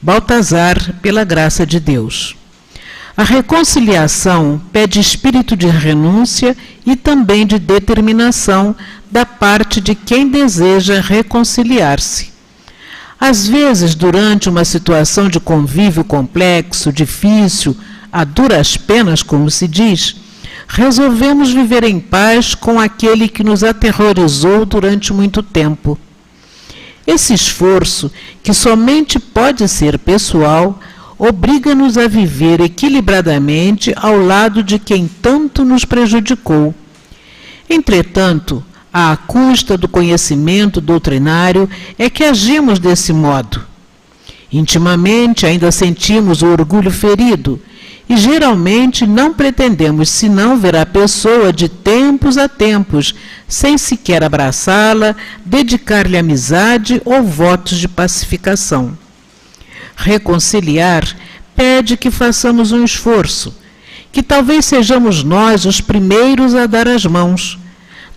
Baltazar, pela graça de Deus. A reconciliação pede espírito de renúncia e também de determinação da parte de quem deseja reconciliar-se. Às vezes, durante uma situação de convívio complexo, difícil, a duras penas, como se diz, resolvemos viver em paz com aquele que nos aterrorizou durante muito tempo. Esse esforço, que somente pode ser pessoal, obriga-nos a viver equilibradamente ao lado de quem tanto nos prejudicou. Entretanto, à custa do conhecimento doutrinário é que agimos desse modo. Intimamente ainda sentimos o orgulho ferido e geralmente não pretendemos senão ver a pessoa de tempos a tempos, sem sequer abraçá-la, dedicar-lhe amizade ou votos de pacificação. Reconciliar pede que façamos um esforço, que talvez sejamos nós os primeiros a dar as mãos.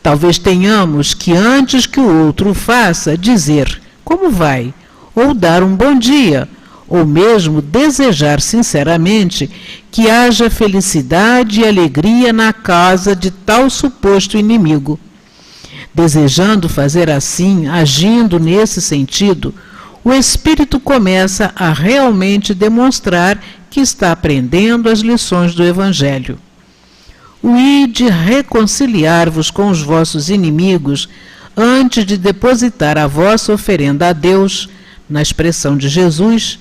Talvez tenhamos que, antes que o outro o faça, dizer "como vai?" ou dar um bom dia, ou mesmo desejar sinceramente que haja felicidade e alegria na casa de tal suposto inimigo. Desejando fazer assim, agindo nesse sentido, o espírito começa a realmente demonstrar que está aprendendo as lições do Evangelho. O ide reconciliar-vos com os vossos inimigos antes de depositar a vossa oferenda a Deus, na expressão de Jesus,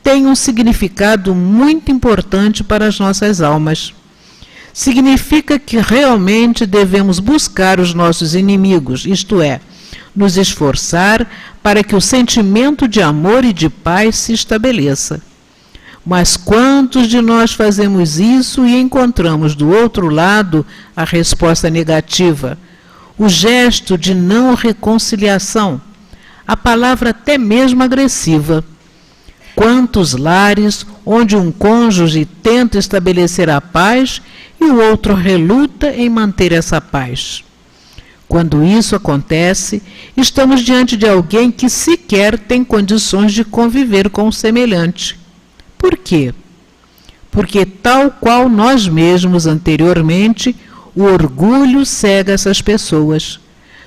tem um significado muito importante para as nossas almas. Significa que realmente devemos buscar os nossos inimigos, isto é, nos esforçar para que o sentimento de amor e de paz se estabeleça. Mas quantos de nós fazemos isso e encontramos do outro lado a resposta negativa, o gesto de não reconciliação, a palavra até mesmo agressiva? Quantos lares onde um cônjuge tenta estabelecer a paz e o outro reluta em manter essa paz? Quando isso acontece, estamos diante de alguém que sequer tem condições de conviver com o semelhante. Por quê? Porque, tal qual nós mesmos anteriormente, o orgulho cega essas pessoas.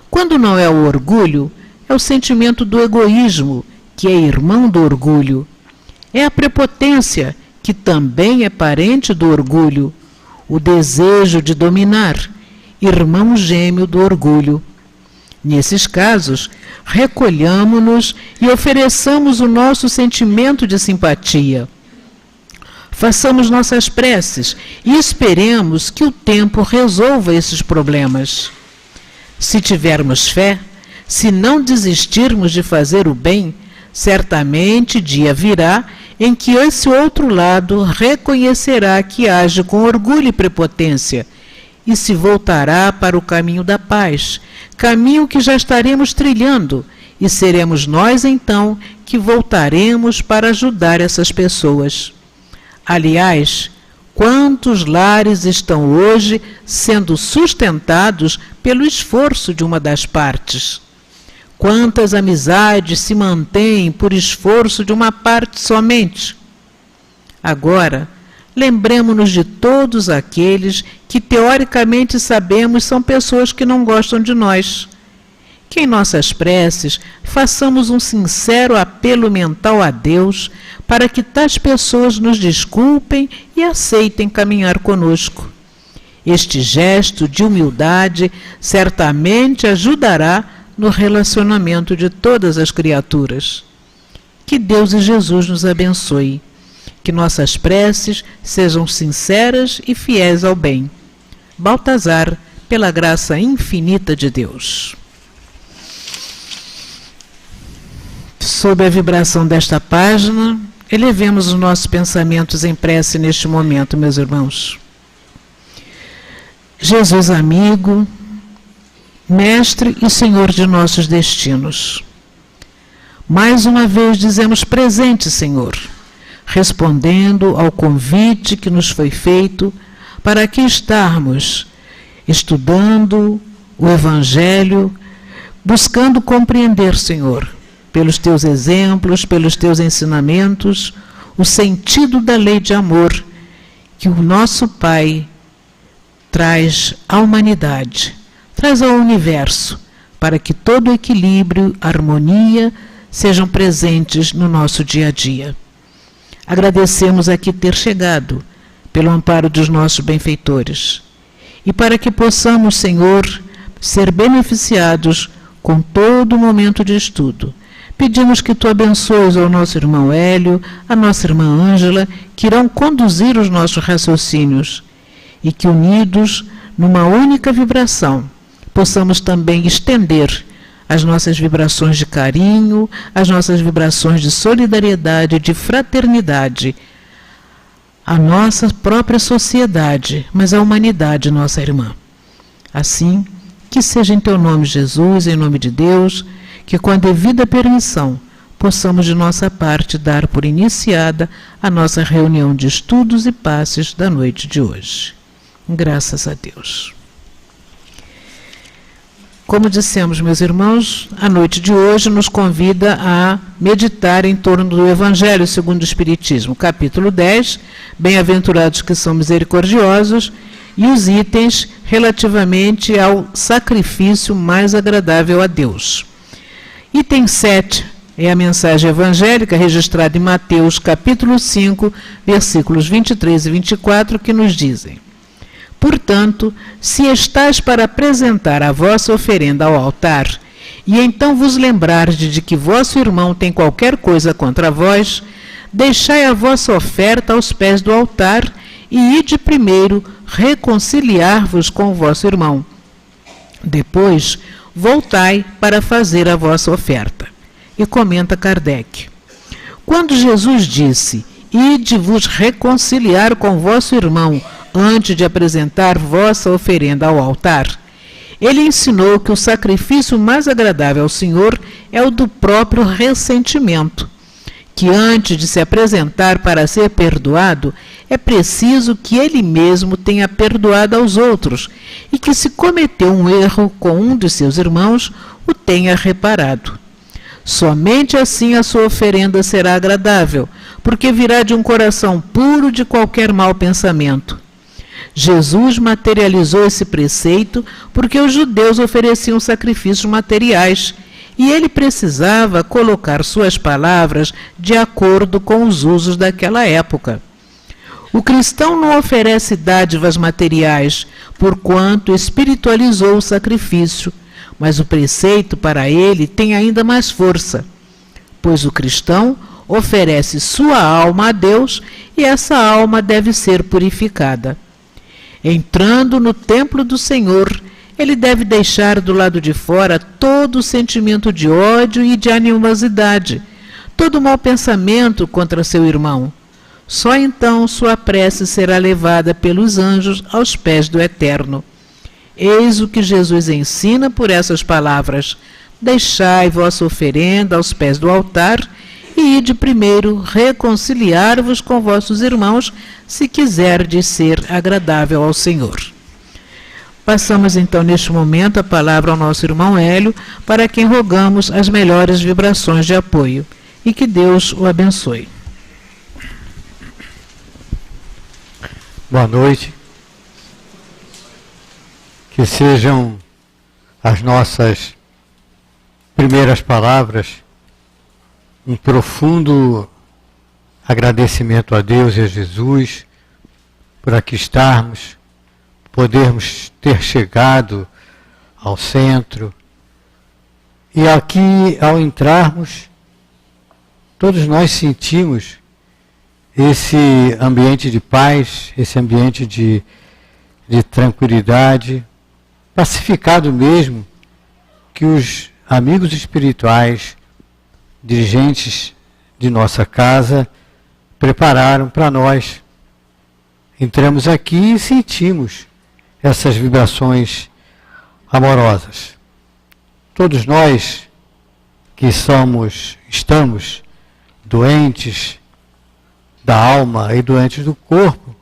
Quando não é o orgulho, é o sentimento do egoísmo, que é irmão do orgulho. É a prepotência, que também é parente do orgulho. O desejo de dominar, irmão gêmeo do orgulho. Nesses casos, recolhamo-nos e ofereçamos o nosso sentimento de simpatia. Façamos nossas preces e esperemos que o tempo resolva esses problemas. Se tivermos fé, se não desistirmos de fazer o bem, certamente dia virá em que esse outro lado reconhecerá que age com orgulho e prepotência e se voltará para o caminho da paz, caminho que já estaremos trilhando, e seremos nós então que voltaremos para ajudar essas pessoas. Aliás, quantos lares estão hoje sendo sustentados pelo esforço de uma das partes? Quantas amizades se mantêm por esforço de uma parte somente? Agora, lembremos-nos de todos aqueles que teoricamente sabemos são pessoas que não gostam de nós. Que em nossas preces façamos um sincero apelo mental a Deus para que tais pessoas nos desculpem e aceitem caminhar conosco. Este gesto de humildade certamente ajudará no relacionamento de todas as criaturas. Que Deus e Jesus nos abençoe. Que nossas preces sejam sinceras e fiéis ao bem. Baltazar, pela graça infinita de Deus. Sob a vibração desta página, elevemos os nossos pensamentos em prece neste momento, meus irmãos. Jesus amigo, Mestre e Senhor de nossos destinos, mais uma vez dizemos presente, Senhor, respondendo ao convite que nos foi feito para aqui estarmos estudando o Evangelho, buscando compreender, Senhor, pelos teus exemplos, pelos teus ensinamentos, o sentido da lei de amor que o nosso Pai traz à humanidade, traz ao universo, para que todo equilíbrio, harmonia sejam presentes no nosso dia a dia. Agradecemos aqui ter chegado, pelo amparo dos nossos benfeitores, e para que possamos, Senhor, ser beneficiados com todo o momento de estudo. Pedimos que Tu abençoes ao nosso irmão Hélio, a nossa irmã Ângela, que irão conduzir os nossos raciocínios, e que, unidos numa única vibração, possamos também estender as nossas vibrações de carinho, as nossas vibrações de solidariedade, de fraternidade, à nossa própria sociedade, mas à humanidade, nossa irmã. Assim, que seja em Teu nome, Jesus, em nome de Deus, que com a devida permissão possamos de nossa parte dar por iniciada a nossa reunião de estudos e passes da noite de hoje. Graças a Deus. Como dissemos, meus irmãos, a noite de hoje nos convida a meditar em torno do Evangelho segundo o Espiritismo, capítulo 10, Bem-aventurados que são misericordiosos, e os itens relativamente ao sacrifício mais agradável a Deus. Item 7 é a mensagem evangélica registrada em Mateus, capítulo 5, versículos 23 e 24, que nos dizem: Portanto, se estáis para apresentar a vossa oferenda ao altar, e então vos lembrardes de que vosso irmão tem qualquer coisa contra vós, deixai a vossa oferta aos pés do altar, e ide primeiro reconciliar-vos com o vosso irmão. Depois, voltai para fazer a vossa oferta. E comenta Kardec: quando Jesus disse, ide vos reconciliar com vosso irmão, antes de apresentar vossa oferenda ao altar, ele ensinou que o sacrifício mais agradável ao Senhor é o do próprio ressentimento, que antes de se apresentar para ser perdoado, é preciso que ele mesmo tenha perdoado aos outros, e que se cometeu um erro com um de seus irmãos, o tenha reparado. Somente assim a sua oferenda será agradável, porque virá de um coração puro de qualquer mau pensamento. Jesus materializou esse preceito porque os judeus ofereciam sacrifícios materiais e ele precisava colocar suas palavras de acordo com os usos daquela época. O cristão não oferece dádivas materiais, porquanto espiritualizou o sacrifício, mas o preceito para ele tem ainda mais força, pois o cristão oferece sua alma a Deus e essa alma deve ser purificada. Entrando no templo do Senhor, ele deve deixar do lado de fora todo o sentimento de ódio e de animosidade, todo mau pensamento contra seu irmão. Só então sua prece será levada pelos anjos aos pés do Eterno. Eis o que Jesus ensina por essas palavras: deixai vossa oferenda aos pés do altar e ide primeiro reconciliar-vos com vossos irmãos, se quiserdes ser agradável ao Senhor. Passamos então neste momento a palavra ao nosso irmão Hélio, para quem rogamos as melhores vibrações de apoio, e que Deus o abençoe. Boa noite. Que sejam as nossas primeiras palavras um profundo agradecimento a Deus e a Jesus por aqui estarmos, podermos ter chegado ao centro. E aqui, ao entrarmos, todos nós sentimos esse ambiente de paz, esse ambiente de tranquilidade, pacificado mesmo, que os amigos espirituais, dirigentes de nossa casa, prepararam para nós. Entramos aqui e sentimos essas vibrações amorosas. Todos nós que estamos doentes da alma e doentes do corpo,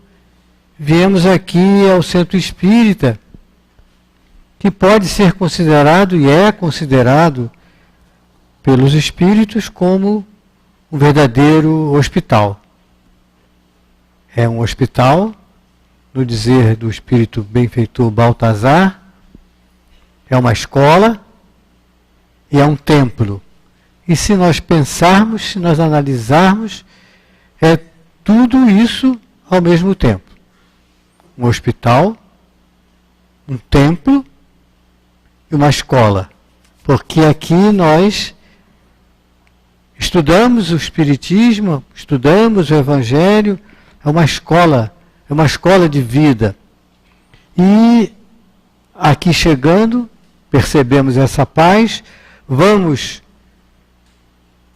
viemos aqui ao centro espírita, que pode ser considerado e é considerado pelos espíritos como um verdadeiro hospital. É um hospital, no dizer do espírito benfeitor Baltazar, é uma escola e é um templo. E se nós pensarmos, se nós analisarmos, é tudo isso ao mesmo tempo. Um hospital, um templo e uma escola. Porque aqui nós estudamos o Espiritismo, estudamos o Evangelho, é uma escola de vida. E aqui chegando, percebemos essa paz, vamos,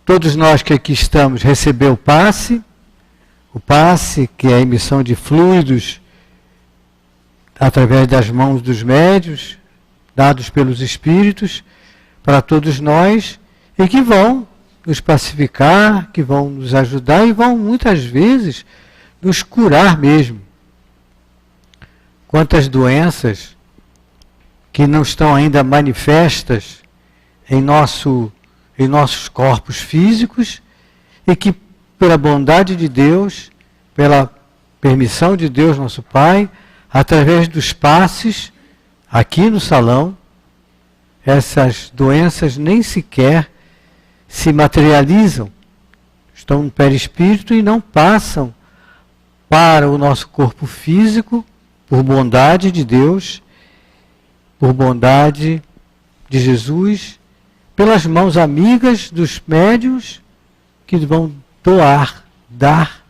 todos nós que aqui estamos, receber o passe que é a emissão de fluidos através das mãos dos médiuns, dados pelos espíritos, para todos nós, e que vão nos pacificar, que vão nos ajudar e vão muitas vezes nos curar mesmo. Quantas doenças que não estão ainda manifestas em nossos corpos físicos e que, pela bondade de Deus, pela permissão de Deus, nosso Pai, através dos passes aqui no salão, essas doenças nem sequer se materializam, estão no perispírito e não passam para o nosso corpo físico, por bondade de Deus, por bondade de Jesus, pelas mãos amigas dos médiuns que vão dar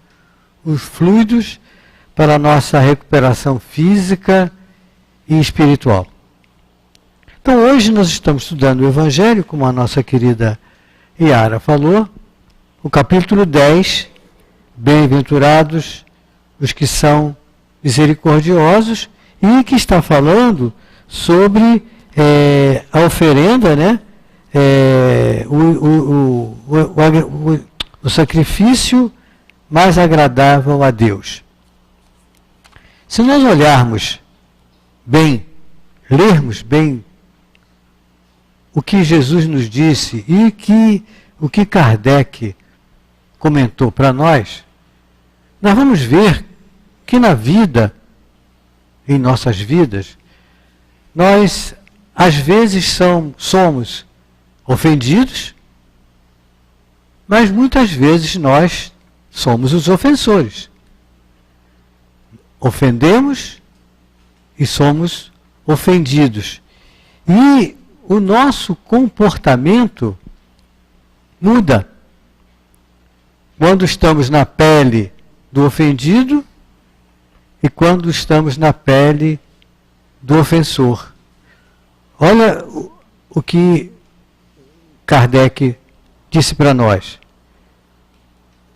os fluidos para a nossa recuperação física e espiritual. Então hoje nós estamos estudando o Evangelho, como a nossa querida Yara falou, o capítulo 10, Bem-aventurados os que são misericordiosos, e que está falando sobre a oferenda, né? O sacrifício mais agradável a Deus. Se nós olharmos bem, lermos bem o que Jesus nos disse e o que Kardec comentou para nós, nós vamos ver que na vida, em nossas vidas, nós às vezes somos ofendidos, mas muitas vezes nós somos os ofensores. Ofendemos e somos ofendidos. E o nosso comportamento muda quando estamos na pele do ofendido e quando estamos na pele do ofensor. Olha o que Kardec disse para nós.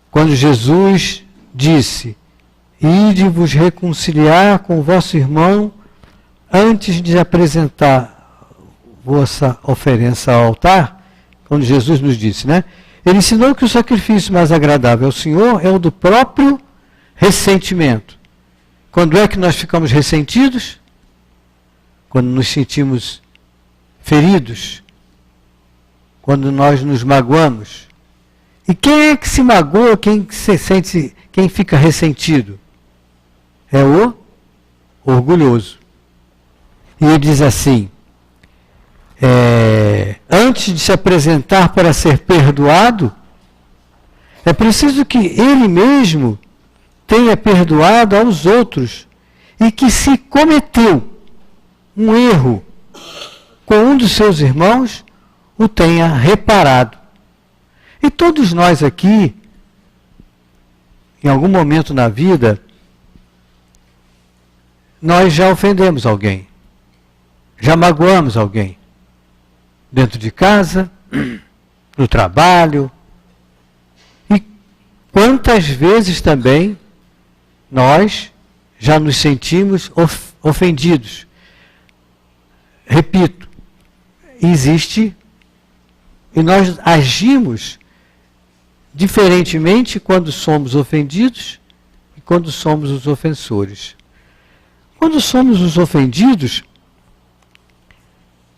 Quando Jesus disse: "Ide vos reconciliar com o vosso irmão antes de apresentar vossa oferença ao altar", quando Jesus nos disse, né? Ele ensinou que o sacrifício mais agradável ao Senhor é o do próprio ressentimento. Quando é que nós ficamos ressentidos? Quando nos sentimos feridos, quando nós nos magoamos. E quem é que se magoa, quem fica ressentido? É o orgulhoso. E ele diz assim: antes de se apresentar para ser perdoado, é preciso que ele mesmo tenha perdoado aos outros e que, se cometeu um erro com um dos seus irmãos, o tenha reparado. E todos nós aqui, em algum momento na vida, nós já ofendemos alguém, já magoamos alguém, dentro de casa, no trabalho. E quantas vezes também nós já nos sentimos ofendidos. Repito, existe, e nós agimos diferentemente quando somos ofendidos e quando somos os ofensores. Quando somos os ofendidos,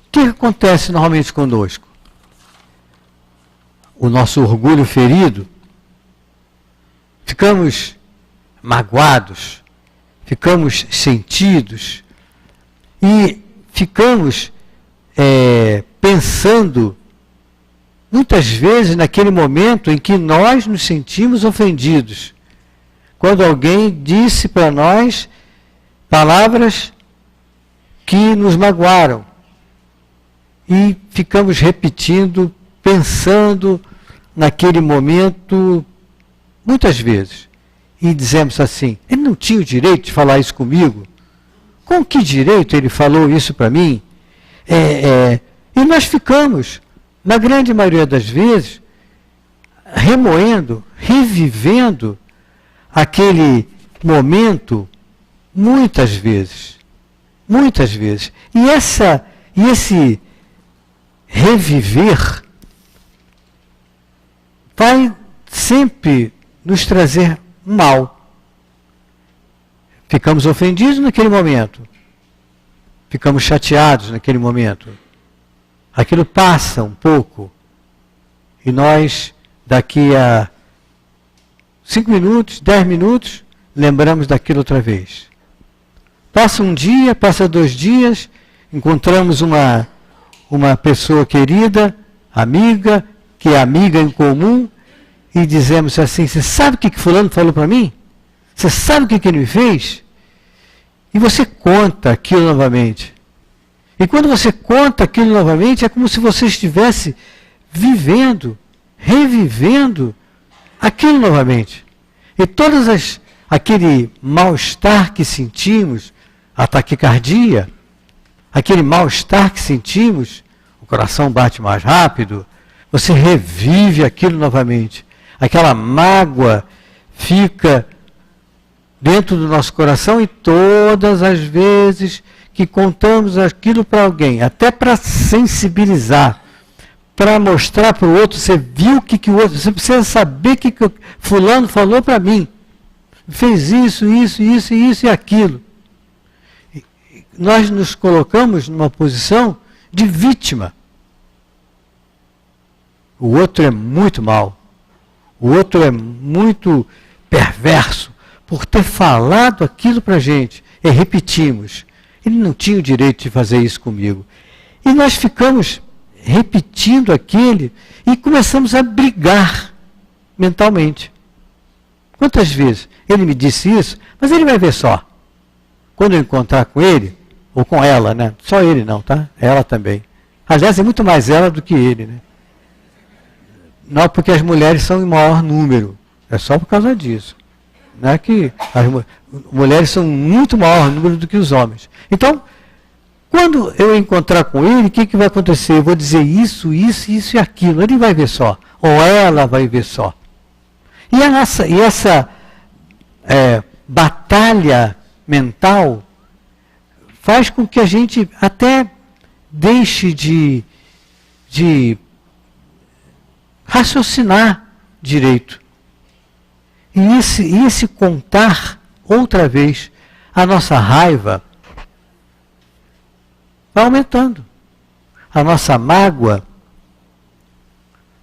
o que acontece normalmente conosco? o nosso orgulho ferido, ficamos magoados, ficamos sentidos e ficamos pensando muitas vezes naquele momento em que nós nos sentimos ofendidos, quando alguém disse para nós palavras que nos magoaram, e ficamos repetindo, pensando naquele momento muitas vezes, e dizemos assim: ele não tinha o direito de falar isso comigo? Com que direito ele falou isso para mim? E nós ficamos, na grande maioria das vezes, remoendo, revivendo aquele momento muitas vezes. Muitas vezes. E esse reviver vai sempre nos trazer mal. Ficamos ofendidos naquele momento. Ficamos chateados naquele momento. Aquilo passa um pouco. E nós, daqui a 5 minutos, 10 minutos, lembramos daquilo outra vez. Passa um dia, passa 2 dias, encontramos uma pessoa querida, amiga, que é amiga em comum, e dizemos assim: você sabe o que fulano falou para mim? Você sabe o que ele me fez? E você conta aquilo novamente. E quando você conta aquilo novamente, é como se você estivesse vivendo, revivendo aquilo novamente. E aquele mal-estar que sentimos, a taquicardia, aquele mal-estar que sentimos, o coração bate mais rápido, você revive aquilo novamente. Aquela mágoa fica dentro do nosso coração, e todas as vezes que contamos aquilo para alguém, até para sensibilizar, para mostrar para o outro, você viu o que o outro, você precisa saber o que fulano falou para mim. Fez isso e aquilo. Nós nos colocamos numa posição de vítima. O outro é muito mau. O outro é muito perverso por ter falado aquilo para a gente. E repetimos. Ele não tinha o direito de fazer isso comigo. E nós ficamos repetindo aquele e começamos a brigar mentalmente. Quantas vezes ele me disse isso, mas ele vai ver só. Quando eu encontrar com ele, ou com ela, né? Só ele não, tá? Ela também. Aliás, é muito mais ela do que ele, né? Não porque as mulheres são em maior número. É só por causa disso. Não é que as mulheres são muito maior número do que os homens. Então, quando eu encontrar com ele, o que vai acontecer? Eu vou dizer isso e aquilo. Ele vai ver só. Ou ela vai ver só. E essa batalha mental faz com que a gente até deixe de raciocinar direito. E esse contar outra vez a nossa raiva vai aumentando. A nossa mágoa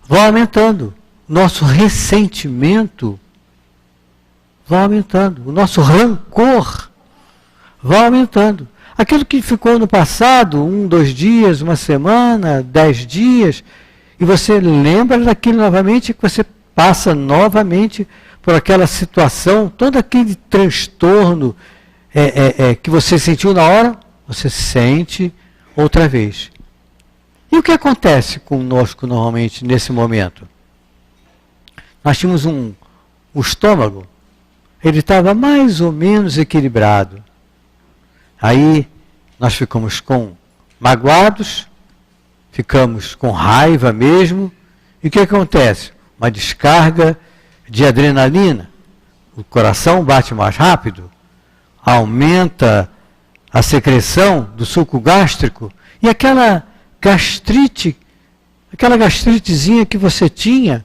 vai aumentando. Nosso ressentimento vai aumentando. O nosso rancor vai aumentando. Aquilo que ficou no passado, 1, 2 dias, 1 semana, 10 dias, e você lembra daquilo novamente, que você passa novamente por aquela situação, todo aquele transtorno que você sentiu na hora, você sente outra vez. E o que acontece conosco normalmente nesse momento? Nós tínhamos o estômago, ele estava mais ou menos equilibrado. Aí nós ficamos magoados, ficamos com raiva mesmo, e o que acontece? Uma descarga de adrenalina, o coração bate mais rápido, aumenta a secreção do suco gástrico, e aquela gastritezinha que você tinha,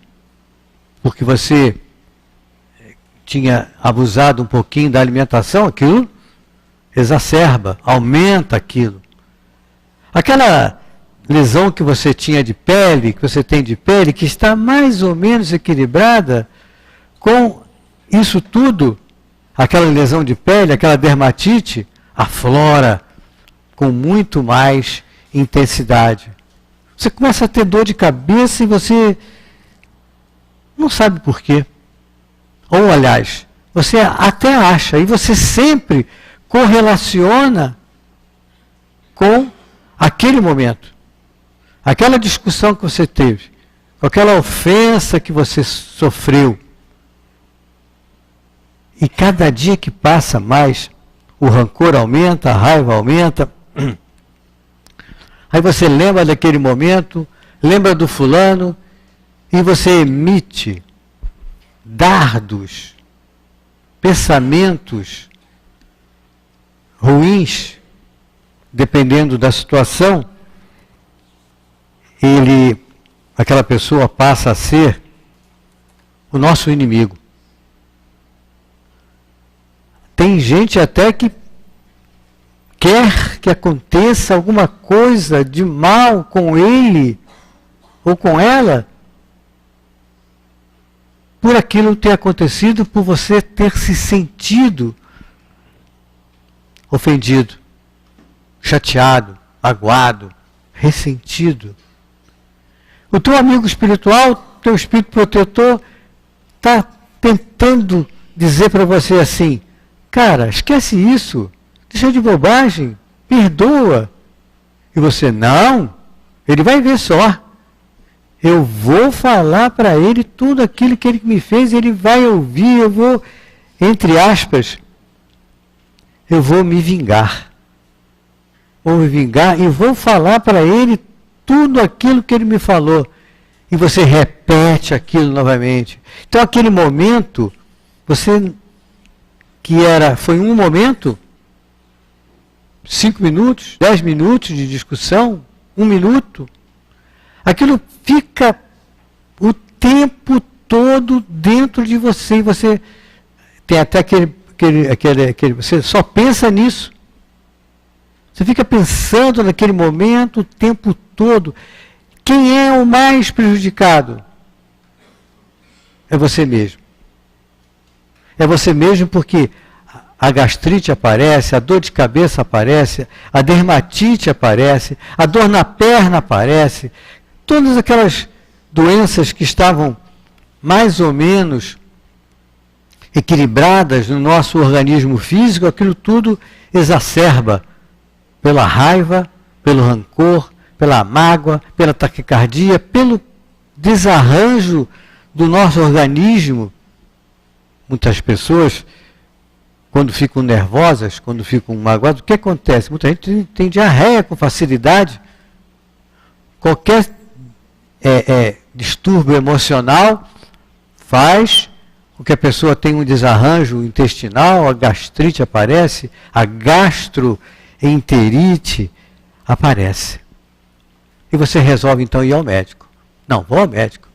porque você tinha abusado um pouquinho da alimentação, aquilo exacerba, aumenta aquilo. Aquela lesão que você tinha de pele, que você tem de pele, que está mais ou menos equilibrada com isso tudo, aquela lesão de pele, aquela dermatite, aflora com muito mais intensidade. Você começa a ter dor de cabeça e você não sabe por quê. Ou, aliás, você até acha, e você sempre correlaciona com aquele momento. Aquela discussão que você teve, com aquela ofensa que você sofreu. E cada dia que passa mais, o rancor aumenta, a raiva aumenta. Aí você lembra daquele momento, lembra do fulano, e você emite dardos, pensamentos ruins, dependendo da situação, aquela pessoa passa a ser o nosso inimigo. Tem gente até que quer que aconteça alguma coisa de mal com ele ou com ela, por aquilo ter acontecido, por você ter se sentido ofendido, chateado, magoado, ressentido. O teu amigo espiritual, teu espírito protetor, está tentando dizer para você assim: cara, esquece isso, deixa de bobagem, perdoa. E você, não, ele vai ver só. Eu vou falar para ele tudo aquilo que ele me fez, ele vai ouvir, eu vou, entre aspas, eu vou me vingar. Vou me vingar e vou falar para ele tudo aquilo que ele me falou. E você repete aquilo novamente. Então aquele momento, foi um momento, 5 minutos, 10 minutos de discussão, 1 minuto, aquilo fica o tempo todo dentro de você, e você tem até você só pensa nisso. Você fica pensando naquele momento o tempo todo. Quem é o mais prejudicado? É você mesmo. É você mesmo, porque a gastrite aparece, a dor de cabeça aparece, a dermatite aparece, a dor na perna aparece, todas aquelas doenças que estavam mais ou menos equilibradas no nosso organismo físico, aquilo tudo exacerba pela raiva, pelo rancor, pela mágoa, pela taquicardia, pelo desarranjo do nosso organismo. Muitas pessoas, quando ficam nervosas, quando ficam magoadas, o que acontece? Muita gente tem diarreia com facilidade. Qualquer distúrbio emocional faz com que a pessoa tenha um desarranjo intestinal, a gastrite aparece, a gastroenterite aparece. E você resolve então ir ao médico. Não, vou ao médico.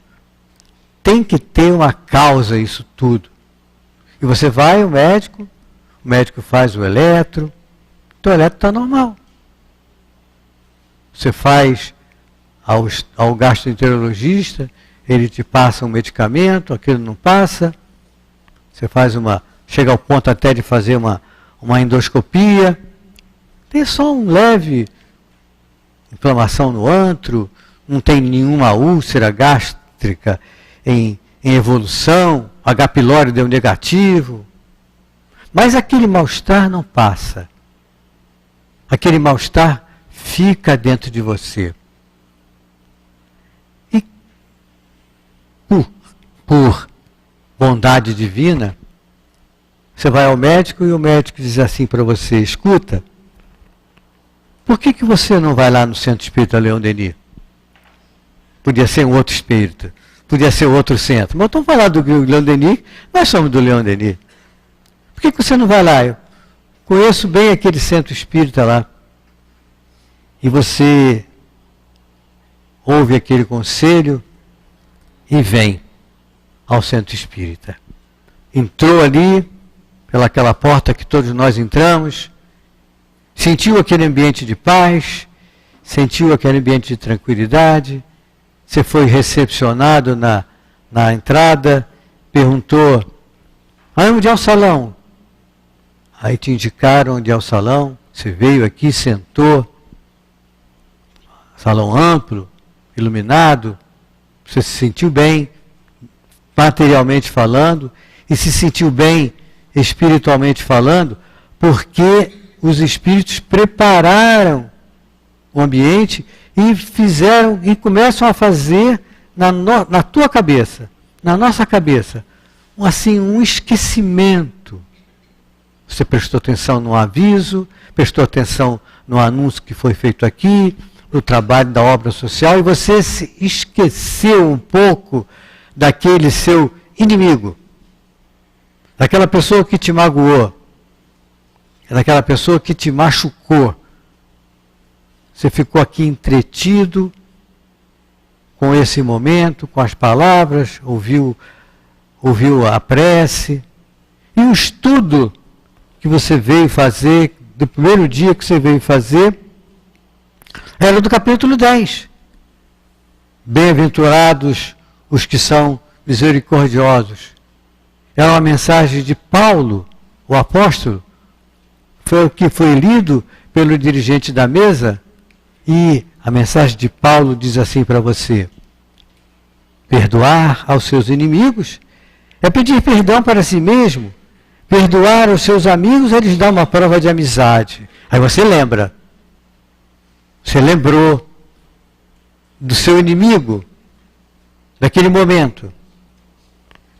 Tem que ter uma causa isso tudo. E você vai ao médico, o médico faz o eletro, o eletro está normal. Você faz ao gastroenterologista, ele te passa um medicamento, aquilo não passa. Você chega ao ponto até de fazer uma endoscopia. Tem só um leve inflamação no antro, não tem nenhuma úlcera gástrica em evolução, H. pylori deu negativo. Mas aquele mal-estar não passa. Aquele mal-estar fica dentro de você. E por bondade divina, você vai ao médico e o médico diz assim para você: escuta, por que você não vai lá no Centro Espírita Leon Denis? Podia ser um outro espírito, podia ser outro centro. Mas estamos falando do Leon Denis, nós somos do Leon Denis. Por que você não vai lá? Eu conheço bem aquele centro espírita lá. E você ouve aquele conselho e vem ao centro espírita. Entrou ali, pelaquela porta que todos nós entramos, sentiu aquele ambiente de paz, sentiu aquele ambiente de tranquilidade, você foi recepcionado na entrada, perguntou, onde é o salão? Aí te indicaram onde é o salão, você veio aqui, sentou, salão amplo, iluminado, você se sentiu bem, materialmente falando, e se sentiu bem, espiritualmente falando, porque os espíritos prepararam o ambiente e fizeram, e começam a fazer na tua cabeça, na nossa cabeça, assim, um esquecimento. Você prestou atenção no aviso, prestou atenção no anúncio que foi feito aqui, no trabalho da obra social, e você se esqueceu um pouco daquele seu inimigo, daquela pessoa que te magoou, daquela pessoa que te machucou. Você ficou aqui entretido com esse momento, com as palavras, ouviu a prece, e o estudo que você veio fazer, do primeiro dia que você veio fazer, era do capítulo 10. Bem-aventurados os que são misericordiosos. Era uma mensagem de Paulo, o apóstolo, foi o que foi lido pelo dirigente da mesa, e a mensagem de Paulo diz assim para você: perdoar aos seus inimigos é pedir perdão para si mesmo. Perdoar aos seus amigos é lhes dar uma prova de amizade. Aí você lembra. Você lembrou do seu inimigo, daquele momento.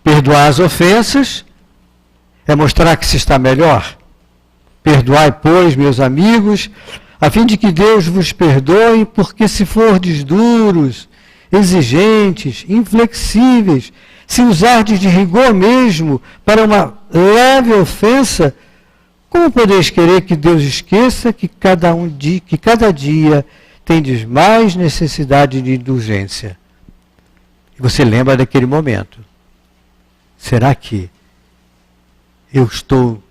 Perdoar as ofensas é mostrar que se está melhor. Perdoai, pois, meus amigos, a fim de que Deus vos perdoe, porque se fordes duros, exigentes, inflexíveis, se usardes de rigor mesmo para uma leve ofensa, como podeis querer que Deus esqueça que cada dia tendes mais necessidade de indulgência? E você lembra daquele momento. Será que eu estou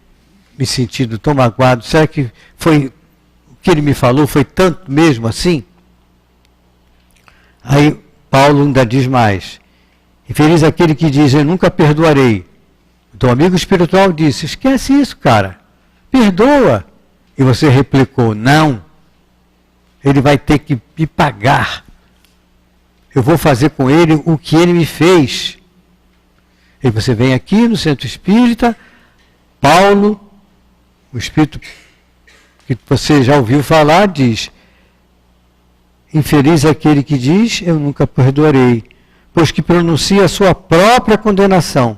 me sentindo tão magoado? Será que foi o que ele me falou foi tanto mesmo assim? Aí Paulo ainda diz mais. Infeliz aquele que diz, eu nunca perdoarei. Então o amigo espiritual disse, esquece isso, cara. Perdoa. E você replicou, não. Ele vai ter que me pagar. Eu vou fazer com ele o que ele me fez. E você vem aqui no Centro Espírita, Paulo, o Espírito que você já ouviu falar, diz, infeliz aquele que diz, eu nunca perdoarei, pois que pronuncia a sua própria condenação.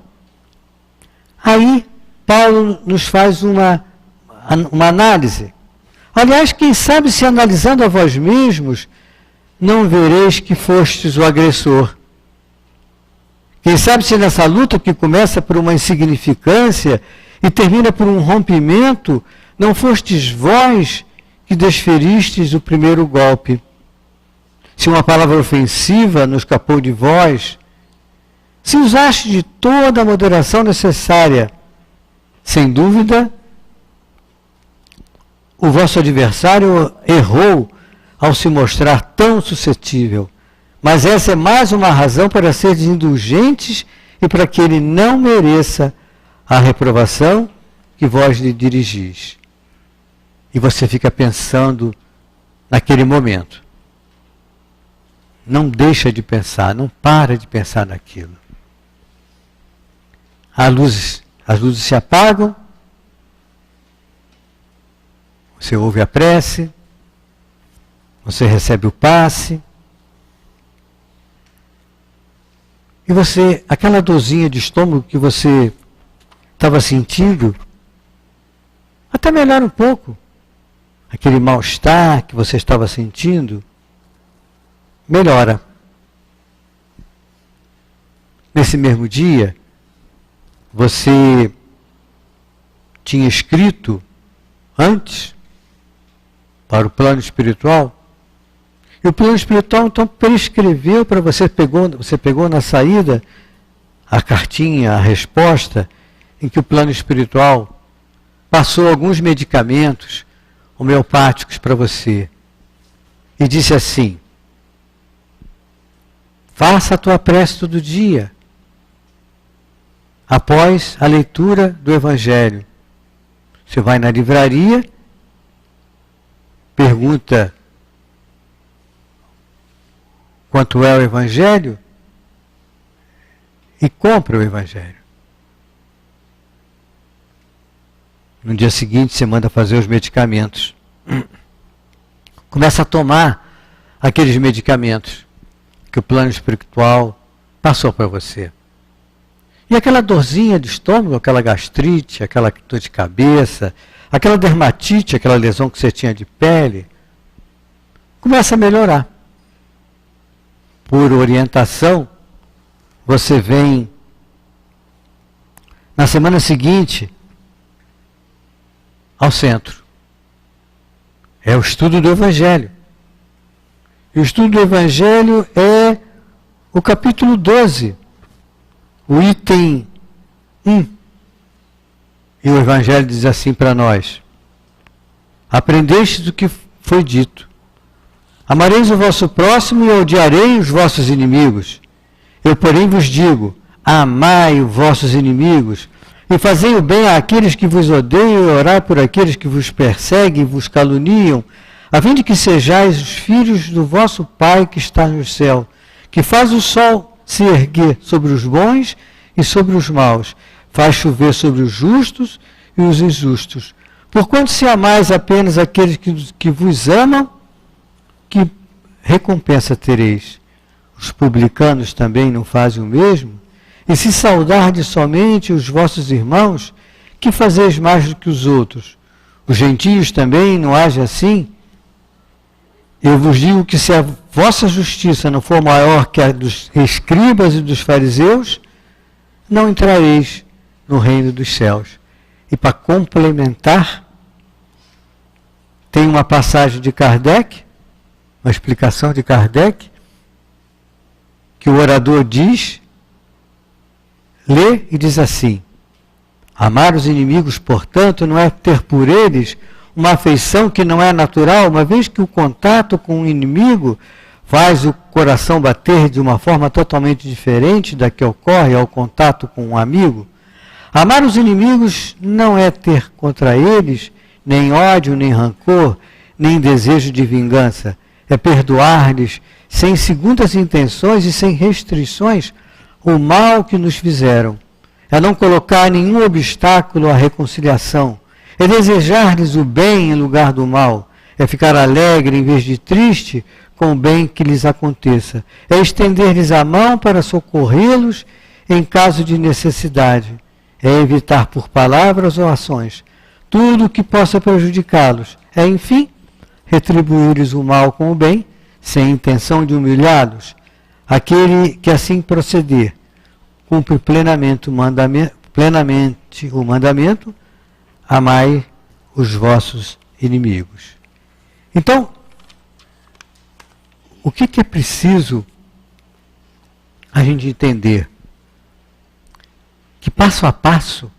Aí, Paulo nos faz uma análise. Aliás, quem sabe se analisando a vós mesmos, não vereis que fostes o agressor. Quem sabe se nessa luta que começa por uma insignificância e termina por um rompimento, não fostes vós que desferistes o primeiro golpe. Se uma palavra ofensiva não escapou de vós, se usaste de toda a moderação necessária, sem dúvida, o vosso adversário errou ao se mostrar tão suscetível. Mas essa é mais uma razão para ser indulgentes e para que ele não mereça a reprovação que vós lhe dirigis. E você fica pensando naquele momento. Não deixa de pensar, não para de pensar naquilo. As luzes se apagam, você ouve a prece, você recebe o passe, e você, aquela dorzinha de estômago que você estava sentindo, até melhora um pouco. Aquele mal-estar que você estava sentindo, melhora. Nesse mesmo dia, você tinha escrito antes para o plano espiritual, e o plano espiritual então prescreveu para você, você pegou na saída a cartinha, a resposta, em que o plano espiritual passou alguns medicamentos homeopáticos para você. e disse assim: faça a tua prece todo dia, após a leitura do Evangelho. Você vai na livraria, pergunta quanto é o Evangelho e compra o Evangelho. No dia seguinte você manda fazer os medicamentos. Começa a tomar aqueles medicamentos que o plano espiritual passou para você. E aquela dorzinha de estômago, aquela gastrite, aquela dor de cabeça, aquela dermatite, aquela lesão que você tinha de pele, começa a melhorar. Por orientação, você vem na semana seguinte ao centro. É o estudo do Evangelho. E o estudo do Evangelho é o capítulo 12, o item 1. E o Evangelho diz assim para nós: aprendeste do que foi dito. Amareis o vosso próximo e odiarei os vossos inimigos. Eu, porém, vos digo: amai os vossos inimigos e fazei o bem àqueles que vos odeiam e orai por aqueles que vos perseguem e vos caluniam, a fim de que sejais os filhos do vosso Pai que está no céu, que faz o sol se erguer sobre os bons e sobre os maus, faz chover sobre os justos e os injustos. Porquanto se amais apenas aqueles que vos amam, que recompensa tereis? Os publicanos também não fazem o mesmo? E se saudardes somente os vossos irmãos, que fazeis mais do que os outros? Os gentios também não agem assim? Eu vos digo que se a vossa justiça não for maior que a dos escribas e dos fariseus, não entrareis no reino dos céus. E para complementar, tem uma passagem de Kardec, uma explicação de Kardec, que o orador diz, lê e diz assim: amar os inimigos, portanto, não é ter por eles uma afeição que não é natural, uma vez que o contato com o inimigo faz o coração bater de uma forma totalmente diferente da que ocorre ao contato com um amigo. Amar os inimigos não é ter contra eles nem ódio, nem rancor, nem desejo de vingança. É perdoar-lhes sem segundas intenções e sem restrições o mal que nos fizeram. É não colocar nenhum obstáculo à reconciliação. É desejar-lhes o bem em lugar do mal. É ficar alegre em vez de triste com o bem que lhes aconteça. É estender-lhes a mão para socorrê-los em caso de necessidade. É evitar por palavras ou ações tudo o que possa prejudicá-los. É, enfim, retribuir-lhes o mal com o bem, sem intenção de humilhá-los. Aquele que assim proceder cumpre plenamente o mandamento: amai os vossos inimigos. Então, o que é preciso a gente entender? Que passo a passo,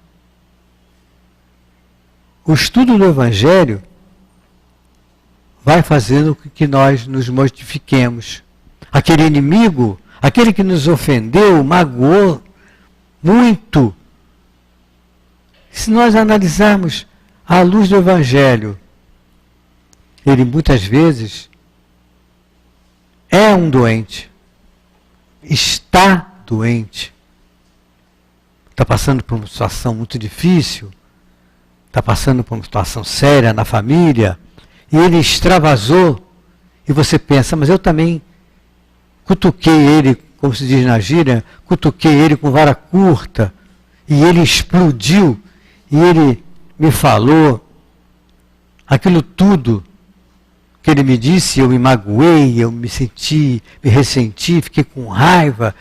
o estudo do Evangelho vai fazendo com que nós nos modifiquemos. Aquele inimigo, aquele que nos ofendeu, magoou muito, se nós analisarmos à luz do Evangelho, ele muitas vezes é um doente, está doente, está passando por uma situação muito difícil, está passando por uma situação séria na família, e ele extravasou, e você pensa, mas eu também cutuquei ele, como se diz na gíria, cutuquei ele com vara curta, e ele explodiu, e ele me falou aquilo tudo que ele me disse, eu me magoei, eu me ressenti, fiquei com raiva,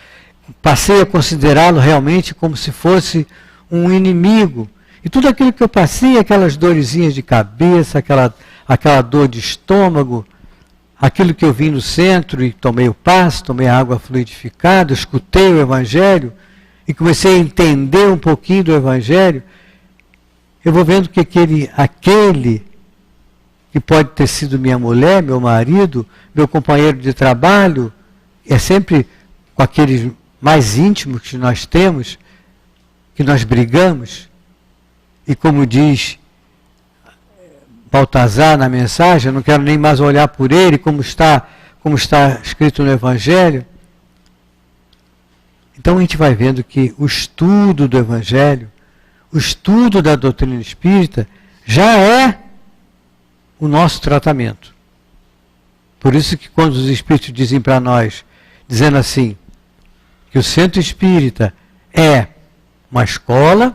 passei a considerá-lo realmente como se fosse um inimigo. E tudo aquilo que eu passei, aquelas dorezinhas de cabeça, aquela dor de estômago, aquilo que eu vim no centro e tomei o passe, tomei a água fluidificada, escutei o Evangelho e comecei a entender um pouquinho do Evangelho, eu vou vendo que aquele que pode ter sido minha mulher, meu marido, meu companheiro de trabalho, é sempre com aqueles mais íntimos que nós temos, que nós brigamos, e como diz Baltazar na mensagem, eu não quero nem mais olhar por ele, como está escrito no Evangelho. Então a gente vai vendo que o estudo do Evangelho, o estudo da doutrina espírita, já é o nosso tratamento. Por isso que quando os espíritos dizem para nós, dizendo assim, que o centro espírita é uma escola,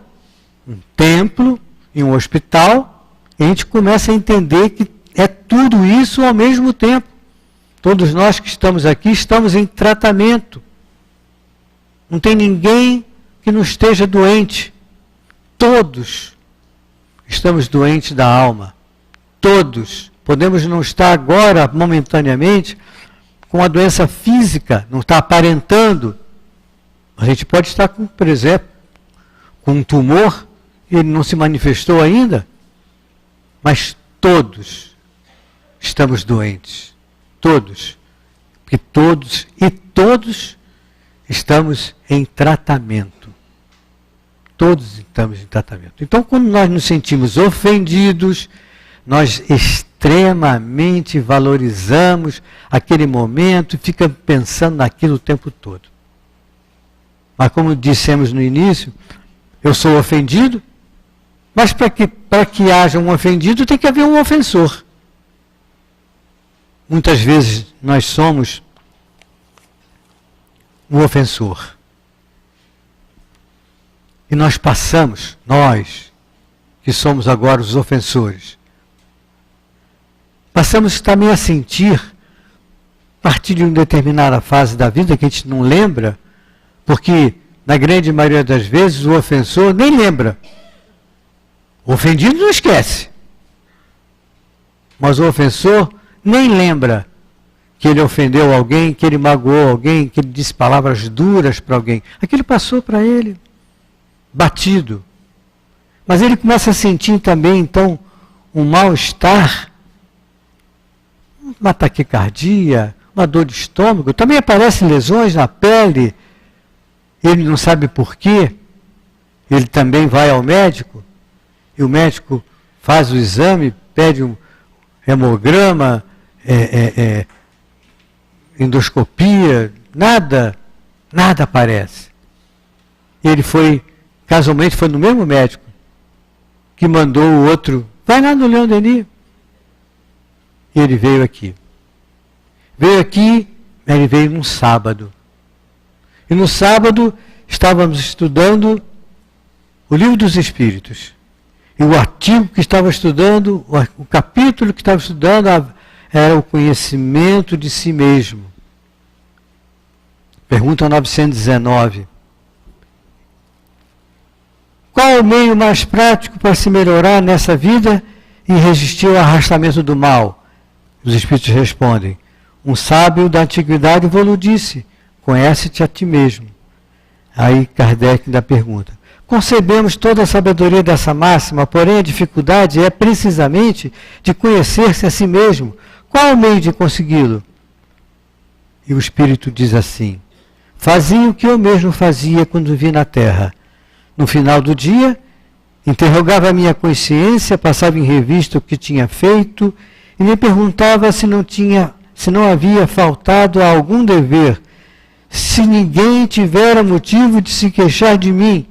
um templo e um hospital, a gente começa a entender que é tudo isso ao mesmo tempo. Todos nós que estamos aqui estamos em tratamento. Não tem ninguém que não esteja doente. Todos estamos doentes da alma. Todos. Podemos não estar agora, momentaneamente, com a doença física, não está aparentando. A gente pode estar, por exemplo, com um tumor, e ele não se manifestou ainda, mas todos estamos doentes. Todos. Porque todos estamos em tratamento. Todos estamos em tratamento. Então, quando nós nos sentimos ofendidos, nós extremamente valorizamos aquele momento e ficamos pensando naquilo o tempo todo. Mas como dissemos no início, eu sou ofendido, mas para que haja um ofendido tem que haver um ofensor. Muitas vezes nós somos um ofensor. E nós passamos, nós, que somos agora os ofensores, passamos também a sentir, a partir de uma determinada fase da vida que a gente não lembra, porque na grande maioria das vezes o ofensor nem lembra. O ofendido não esquece. Mas o ofensor nem lembra que ele ofendeu alguém, que ele magoou alguém, que ele disse palavras duras para alguém. Aquilo passou para ele, batido. Mas ele começa a sentir também, então, um mal-estar, uma taquicardia, uma dor de estômago. Também aparecem lesões na pele. Ele não sabe por quê. Ele também vai ao médico. E o médico faz o exame, pede um hemograma, endoscopia, nada aparece. Ele casualmente foi no mesmo médico que mandou o outro, vai lá no Leão Denis. E ele veio aqui. Ele veio num sábado. E no sábado estávamos estudando o Livro dos Espíritos. E o artigo que estava estudando, o capítulo que estava estudando era o conhecimento de si mesmo. Pergunta 919. Qual o meio mais prático para se melhorar nessa vida e resistir ao arrastamento do mal? Os Espíritos respondem, um sábio da antiguidade vos disse, conhece-te a ti mesmo. Aí Kardec ainda pergunta, concebemos toda a sabedoria dessa máxima, porém a dificuldade é precisamente de conhecer-se a si mesmo. Qual o meio de consegui-lo? E o Espírito diz assim, fazia o que eu mesmo fazia quando vi na Terra. No final do dia, interrogava a minha consciência, passava em revista o que tinha feito e me perguntava se não havia faltado a algum dever, se ninguém tivera motivo de se queixar de mim.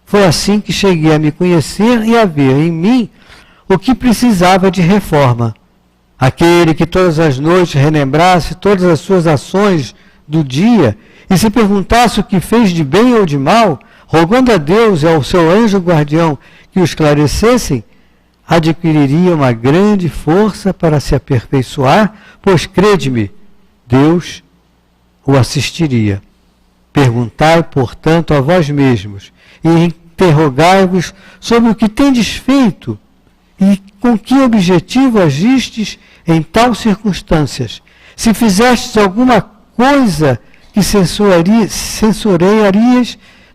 Foi assim que cheguei a me conhecer e a ver em mim o que precisava de reforma. Aquele que todas as noites relembrasse todas as suas ações do dia e se perguntasse o que fez de bem ou de mal, rogando a Deus e ao seu anjo guardião que o esclarecessem, adquiriria uma grande força para se aperfeiçoar, pois, crede-me, Deus o assistiria. Perguntai, portanto, a vós mesmos e interrogai-vos sobre o que tendes feito e com que objetivo agistes em tais circunstâncias. Se fizestes alguma coisa que censurarias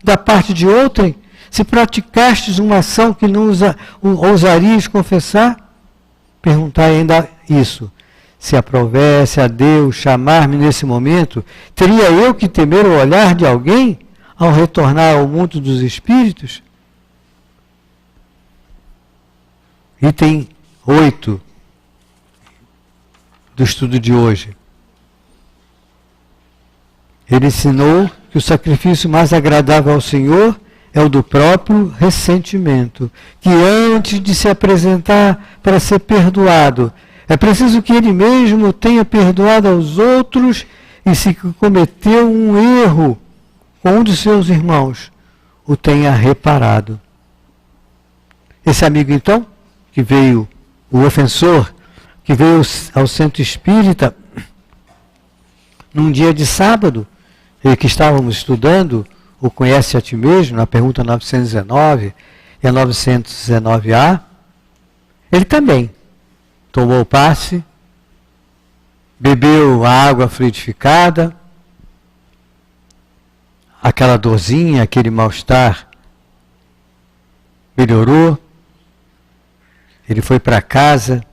da parte de outrem, se praticastes uma ação que não ousarias confessar, perguntar ainda isso. Se aprovesse a Deus chamar-me nesse momento, teria eu que temer o olhar de alguém ao retornar ao mundo dos espíritos? Item 8 do estudo de hoje. Ele ensinou que o sacrifício mais agradável ao Senhor é o do próprio ressentimento, que antes de se apresentar para ser perdoado, é preciso que ele mesmo tenha perdoado aos outros e, se cometeu um erro com um de seus irmãos, o tenha reparado. Esse amigo, então, que veio, o ofensor, que veio ao centro espírita num dia de sábado, e que estávamos estudando o Conhece a Ti Mesmo, na pergunta 919 e a 919A, ele também tomou o passe, bebeu a água fluidificada, aquela dorzinha, aquele mal-estar melhorou, ele foi para casa,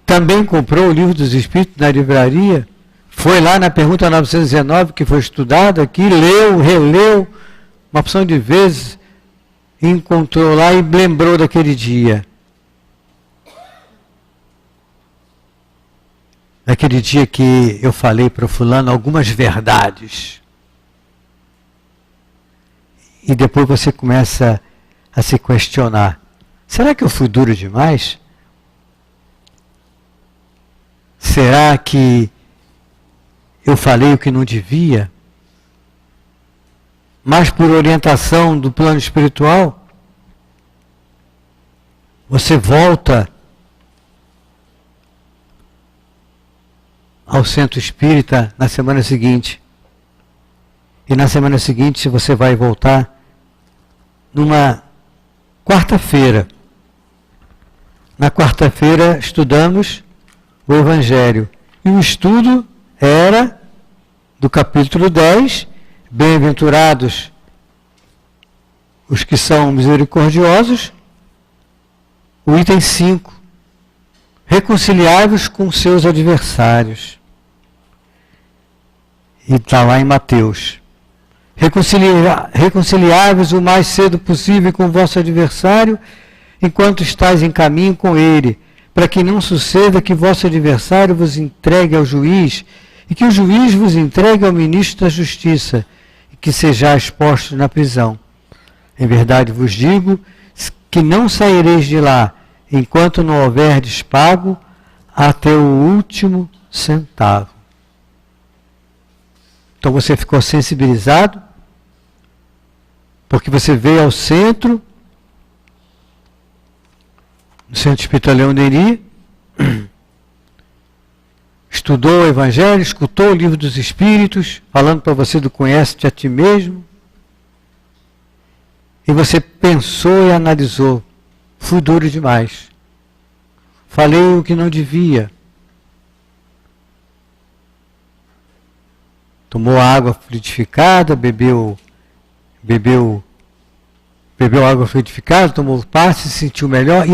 também comprou o Livro dos Espíritos na livraria, foi lá na pergunta 919, que foi estudado aqui, leu, releu, uma opção de vezes, encontrou lá e lembrou daquele dia. Naquele dia que eu falei para o fulano algumas verdades. E depois você começa a se questionar. Será que eu fui duro demais? Será que eu falei o que não devia? Mas por orientação do plano espiritual, você volta ao centro espírita na semana seguinte. E na semana seguinte você vai voltar numa quarta-feira. Na quarta-feira estudamos o Evangelho. E o estudo era do capítulo 10, bem-aventurados os que são misericordiosos, o item 5, reconciliai-vos com seus adversários. E está lá em Mateus. Reconciliai-vos o mais cedo possível com o vosso adversário, enquanto estáis em caminho com ele, para que não suceda que vosso adversário vos entregue ao juiz, e que o juiz vos entregue ao ministro da Justiça, e que sejais postos na prisão. Em verdade vos digo que não saireis de lá, enquanto não houverdes pago até o último centavo. Então você ficou sensibilizado, porque você veio ao centro, no Centro Espírita Leão Denis, estudou o Evangelho, escutou o Livro dos Espíritos, falando para você do Conhece-te a Ti Mesmo, e você pensou e analisou. Fui duro demais. Falei o que não devia. Tomou água fluidificada, bebeu água fluidificada, tomou passe, se sentiu melhor. E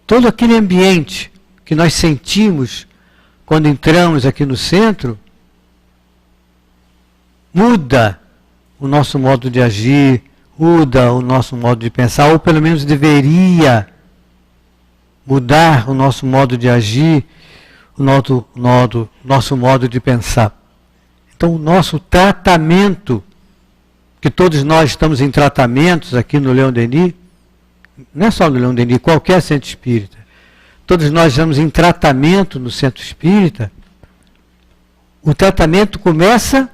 todo aquele ambiente que nós sentimos quando entramos aqui no centro, muda o nosso modo de agir, muda o nosso modo de pensar, ou pelo menos deveria mudar o nosso modo de agir, o nosso modo de pensar. Então o nosso tratamento, que todos nós estamos em tratamentos aqui no Leão Denis, não é só no Leão Denis, qualquer centro espírita, todos nós estamos em tratamento no centro espírita. O tratamento começa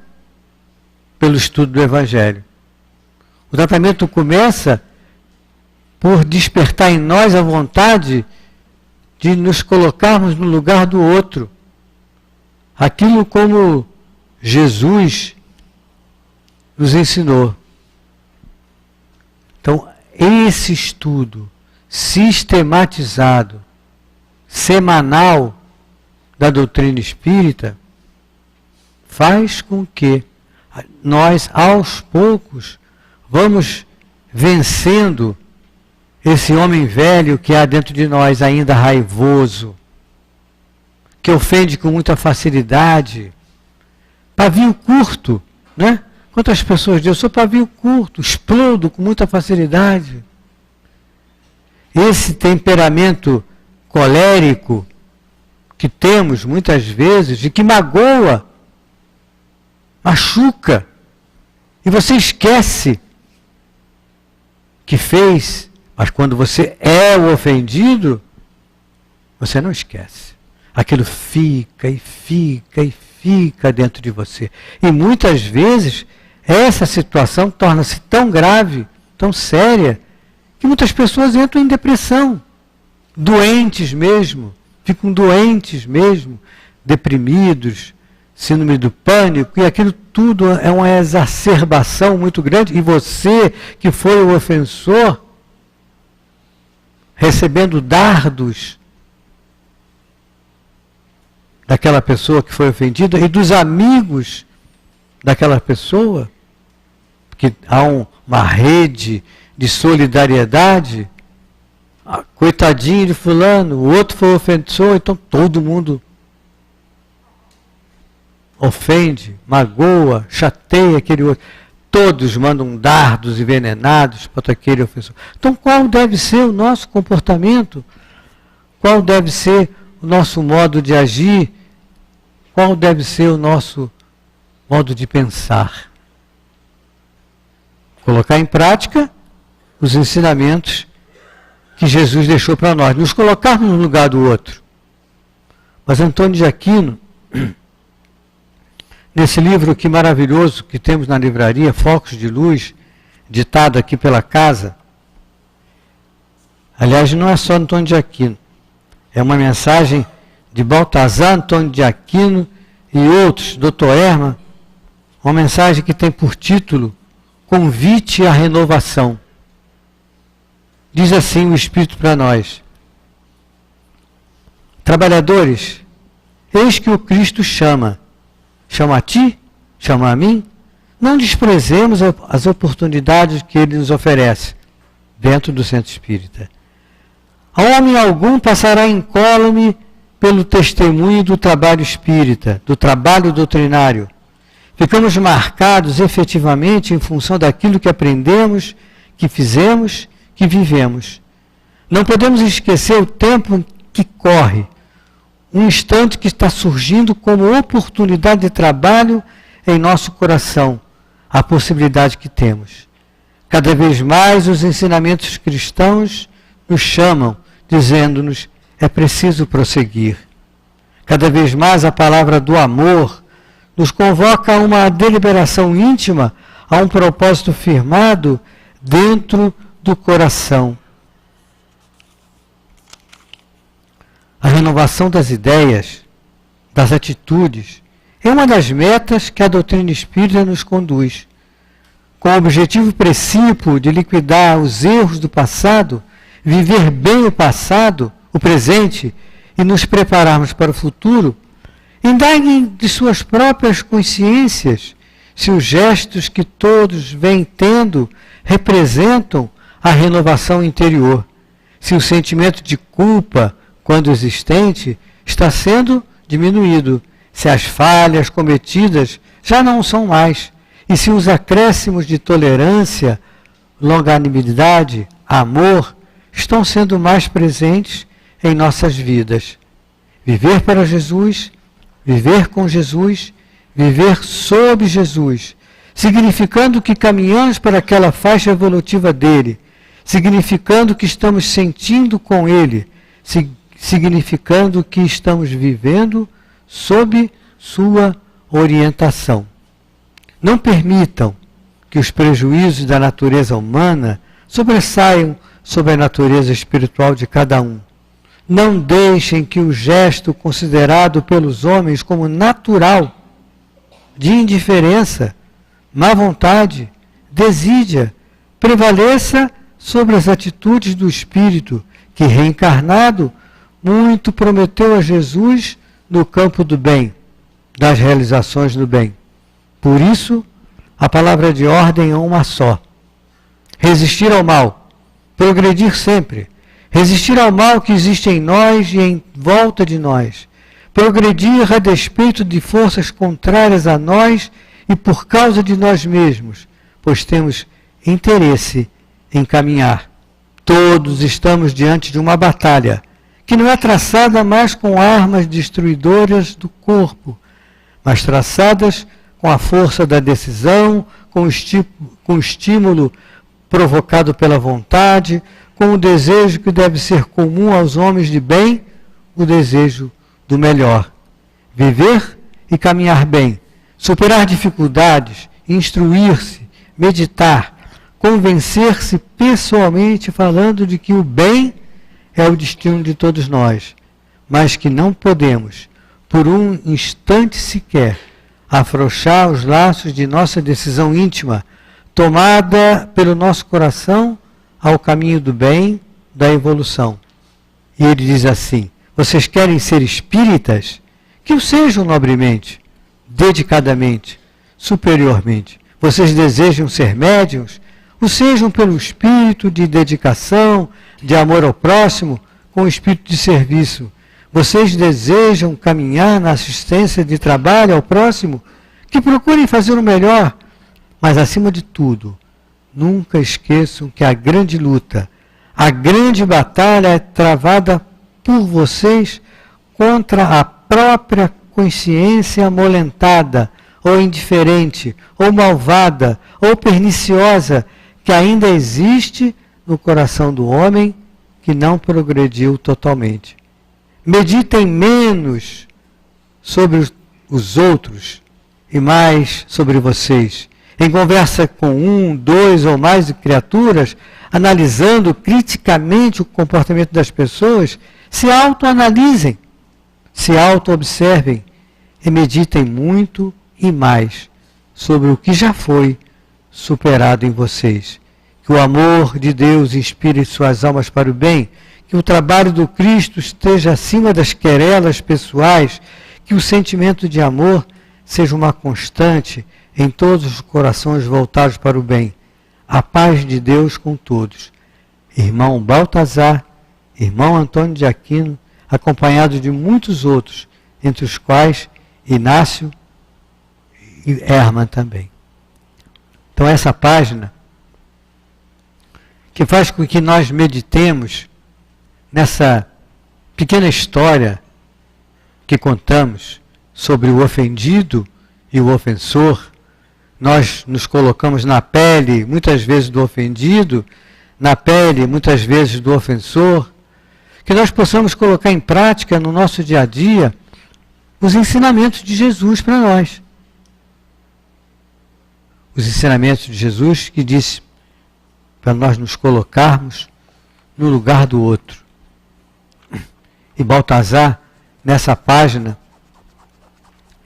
pelo estudo do Evangelho. O tratamento começa por despertar em nós a vontade de nos colocarmos no lugar do outro. Aquilo como Jesus nos ensinou. Então, esse estudo sistematizado, semanal da doutrina espírita, faz com que nós, aos poucos, vamos vencendo esse homem velho que há dentro de nós, ainda raivoso, que ofende com muita facilidade, pavio curto, né? Quantas pessoas dizem, eu sou pavio curto, explodo com muita facilidade. Esse temperamento colérico que temos muitas vezes e que magoa, machuca, e você esquece que fez, mas quando você é o ofendido, você não esquece. Aquilo fica e fica e fica dentro de você. E muitas vezes essa situação torna-se tão grave, tão séria, que muitas pessoas entram em depressão, doentes mesmo, ficam doentes mesmo, deprimidos, síndrome do pânico, e aquilo tudo é uma exacerbação muito grande, e você que foi o ofensor, recebendo dardos daquela pessoa que foi ofendida e dos amigos daquela pessoa, porque há uma rede de solidariedade, coitadinho de fulano, o outro foi ofensor, então todo mundo ofende, magoa, chateia aquele outro. Todos mandam dardos envenenados para aquele ofensor. Então qual deve ser o nosso comportamento? Qual deve ser o nosso modo de agir? Qual deve ser o nosso modo de pensar? Colocar em prática os ensinamentos que Jesus deixou para nós, nos colocarmos no lugar do outro. Mas Antônio de Aquino, nesse livro aqui maravilhoso que temos na livraria, Focos de Luz, ditado aqui pela casa, aliás, não é só Antônio de Aquino, é uma mensagem de Baltazar Antônio de Aquino e outros, Dr. Herman, uma mensagem que tem por título Convite à Renovação. Diz assim o Espírito para nós: trabalhadores, eis que o Cristo chama. Chama a ti, chama a mim. Não desprezemos as oportunidades que ele nos oferece dentro do centro espírita. A homem algum passará incólume pelo testemunho do trabalho espírita, do trabalho doutrinário. Ficamos marcados efetivamente em função daquilo que aprendemos, que fizemos, que vivemos. Não podemos esquecer o tempo que corre, um instante que está surgindo como oportunidade de trabalho em nosso coração, a possibilidade que temos. Cada vez mais os ensinamentos cristãos nos chamam, dizendo-nos, é preciso prosseguir. Cada vez mais a palavra do amor nos convoca a uma deliberação íntima, a um propósito firmado dentro do coração. A renovação das ideias, das atitudes, é uma das metas que a doutrina espírita nos conduz. Com o objetivo precípuo de liquidar os erros do passado, viver bem o passado, o presente, e nos prepararmos para o futuro, indaguem de suas próprias consciências se os gestos que todos vêm tendo representam a renovação interior, se o sentimento de culpa, quando existente, está sendo diminuído, se as falhas cometidas já não são mais, e se os acréscimos de tolerância, longanimidade, amor, estão sendo mais presentes em nossas vidas. Viver para Jesus, viver com Jesus, viver sob Jesus, significando que caminhamos para aquela faixa evolutiva dele, significando que estamos sentindo com ele, significando que estamos vivendo sob sua orientação. Não permitam que os prejuízos da natureza humana sobressaiam sobre a natureza espiritual de cada um. Não deixem que o gesto considerado pelos homens como natural, de indiferença, má vontade, desídia, prevaleça sobre as atitudes do Espírito, que reencarnado, muito prometeu a Jesus no campo do bem, das realizações do bem. Por isso, a palavra de ordem é uma só: resistir ao mal, progredir sempre, resistir ao mal que existe em nós e em volta de nós, progredir a despeito de forças contrárias a nós e por causa de nós mesmos, pois temos interesse em caminhar. Todos estamos diante de uma batalha, que não é traçada mais com armas destruidoras do corpo, mas traçadas com a força da decisão, com o estímulo provocado pela vontade, com o desejo que deve ser comum aos homens de bem, o desejo do melhor. Viver e caminhar bem, superar dificuldades, instruir-se, meditar, convencer-se pessoalmente falando de que o bem é o destino de todos nós, mas que não podemos, por um instante sequer, afrouxar os laços de nossa decisão íntima, tomada pelo nosso coração ao caminho do bem, da evolução. E ele diz assim: vocês querem ser espíritas? Que o sejam nobremente, dedicadamente, superiormente. Vocês desejam ser médiuns? O sejam pelo espírito de dedicação, de amor ao próximo, com o espírito de serviço. Vocês desejam caminhar na assistência de trabalho ao próximo? Que procurem fazer o melhor. Mas, acima de tudo, nunca esqueçam que a grande luta, a grande batalha é travada por vocês contra a própria consciência amolentada, ou indiferente, ou malvada, ou perniciosa, que ainda existe no coração do homem que não progrediu totalmente. Meditem menos sobre os outros e mais sobre vocês. Em conversa com um, dois ou mais criaturas, analisando criticamente o comportamento das pessoas, se autoanalisem, se auto-observem e meditem muito e mais sobre o que já foi superado em vocês. Que o amor de Deus inspire suas almas para o bem, que o trabalho do Cristo esteja acima das querelas pessoais, que o sentimento de amor seja uma constante em todos os corações voltados para o bem. A paz de Deus com todos. Irmão Baltazar, irmão Antônio de Aquino, acompanhado de muitos outros, entre os quais Inácio e Hermann também. Então essa página, que faz com que nós meditemos nessa pequena história que contamos sobre o ofendido e o ofensor. Nós nos colocamos na pele, muitas vezes, do ofendido, na pele, muitas vezes, do ofensor. Que nós possamos colocar em prática no nosso dia a dia os ensinamentos de Jesus para nós. Os ensinamentos de Jesus que disse para nós nos colocarmos no lugar do outro. E Baltazar, nessa página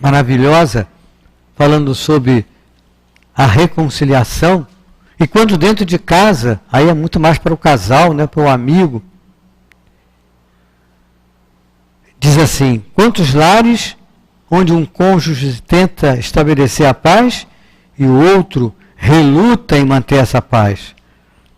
maravilhosa, falando sobre a reconciliação, e quando dentro de casa, aí é muito mais para o casal, né, para o amigo, diz assim: quantos lares onde um cônjuge tenta estabelecer a paz e o outro reluta em manter essa paz?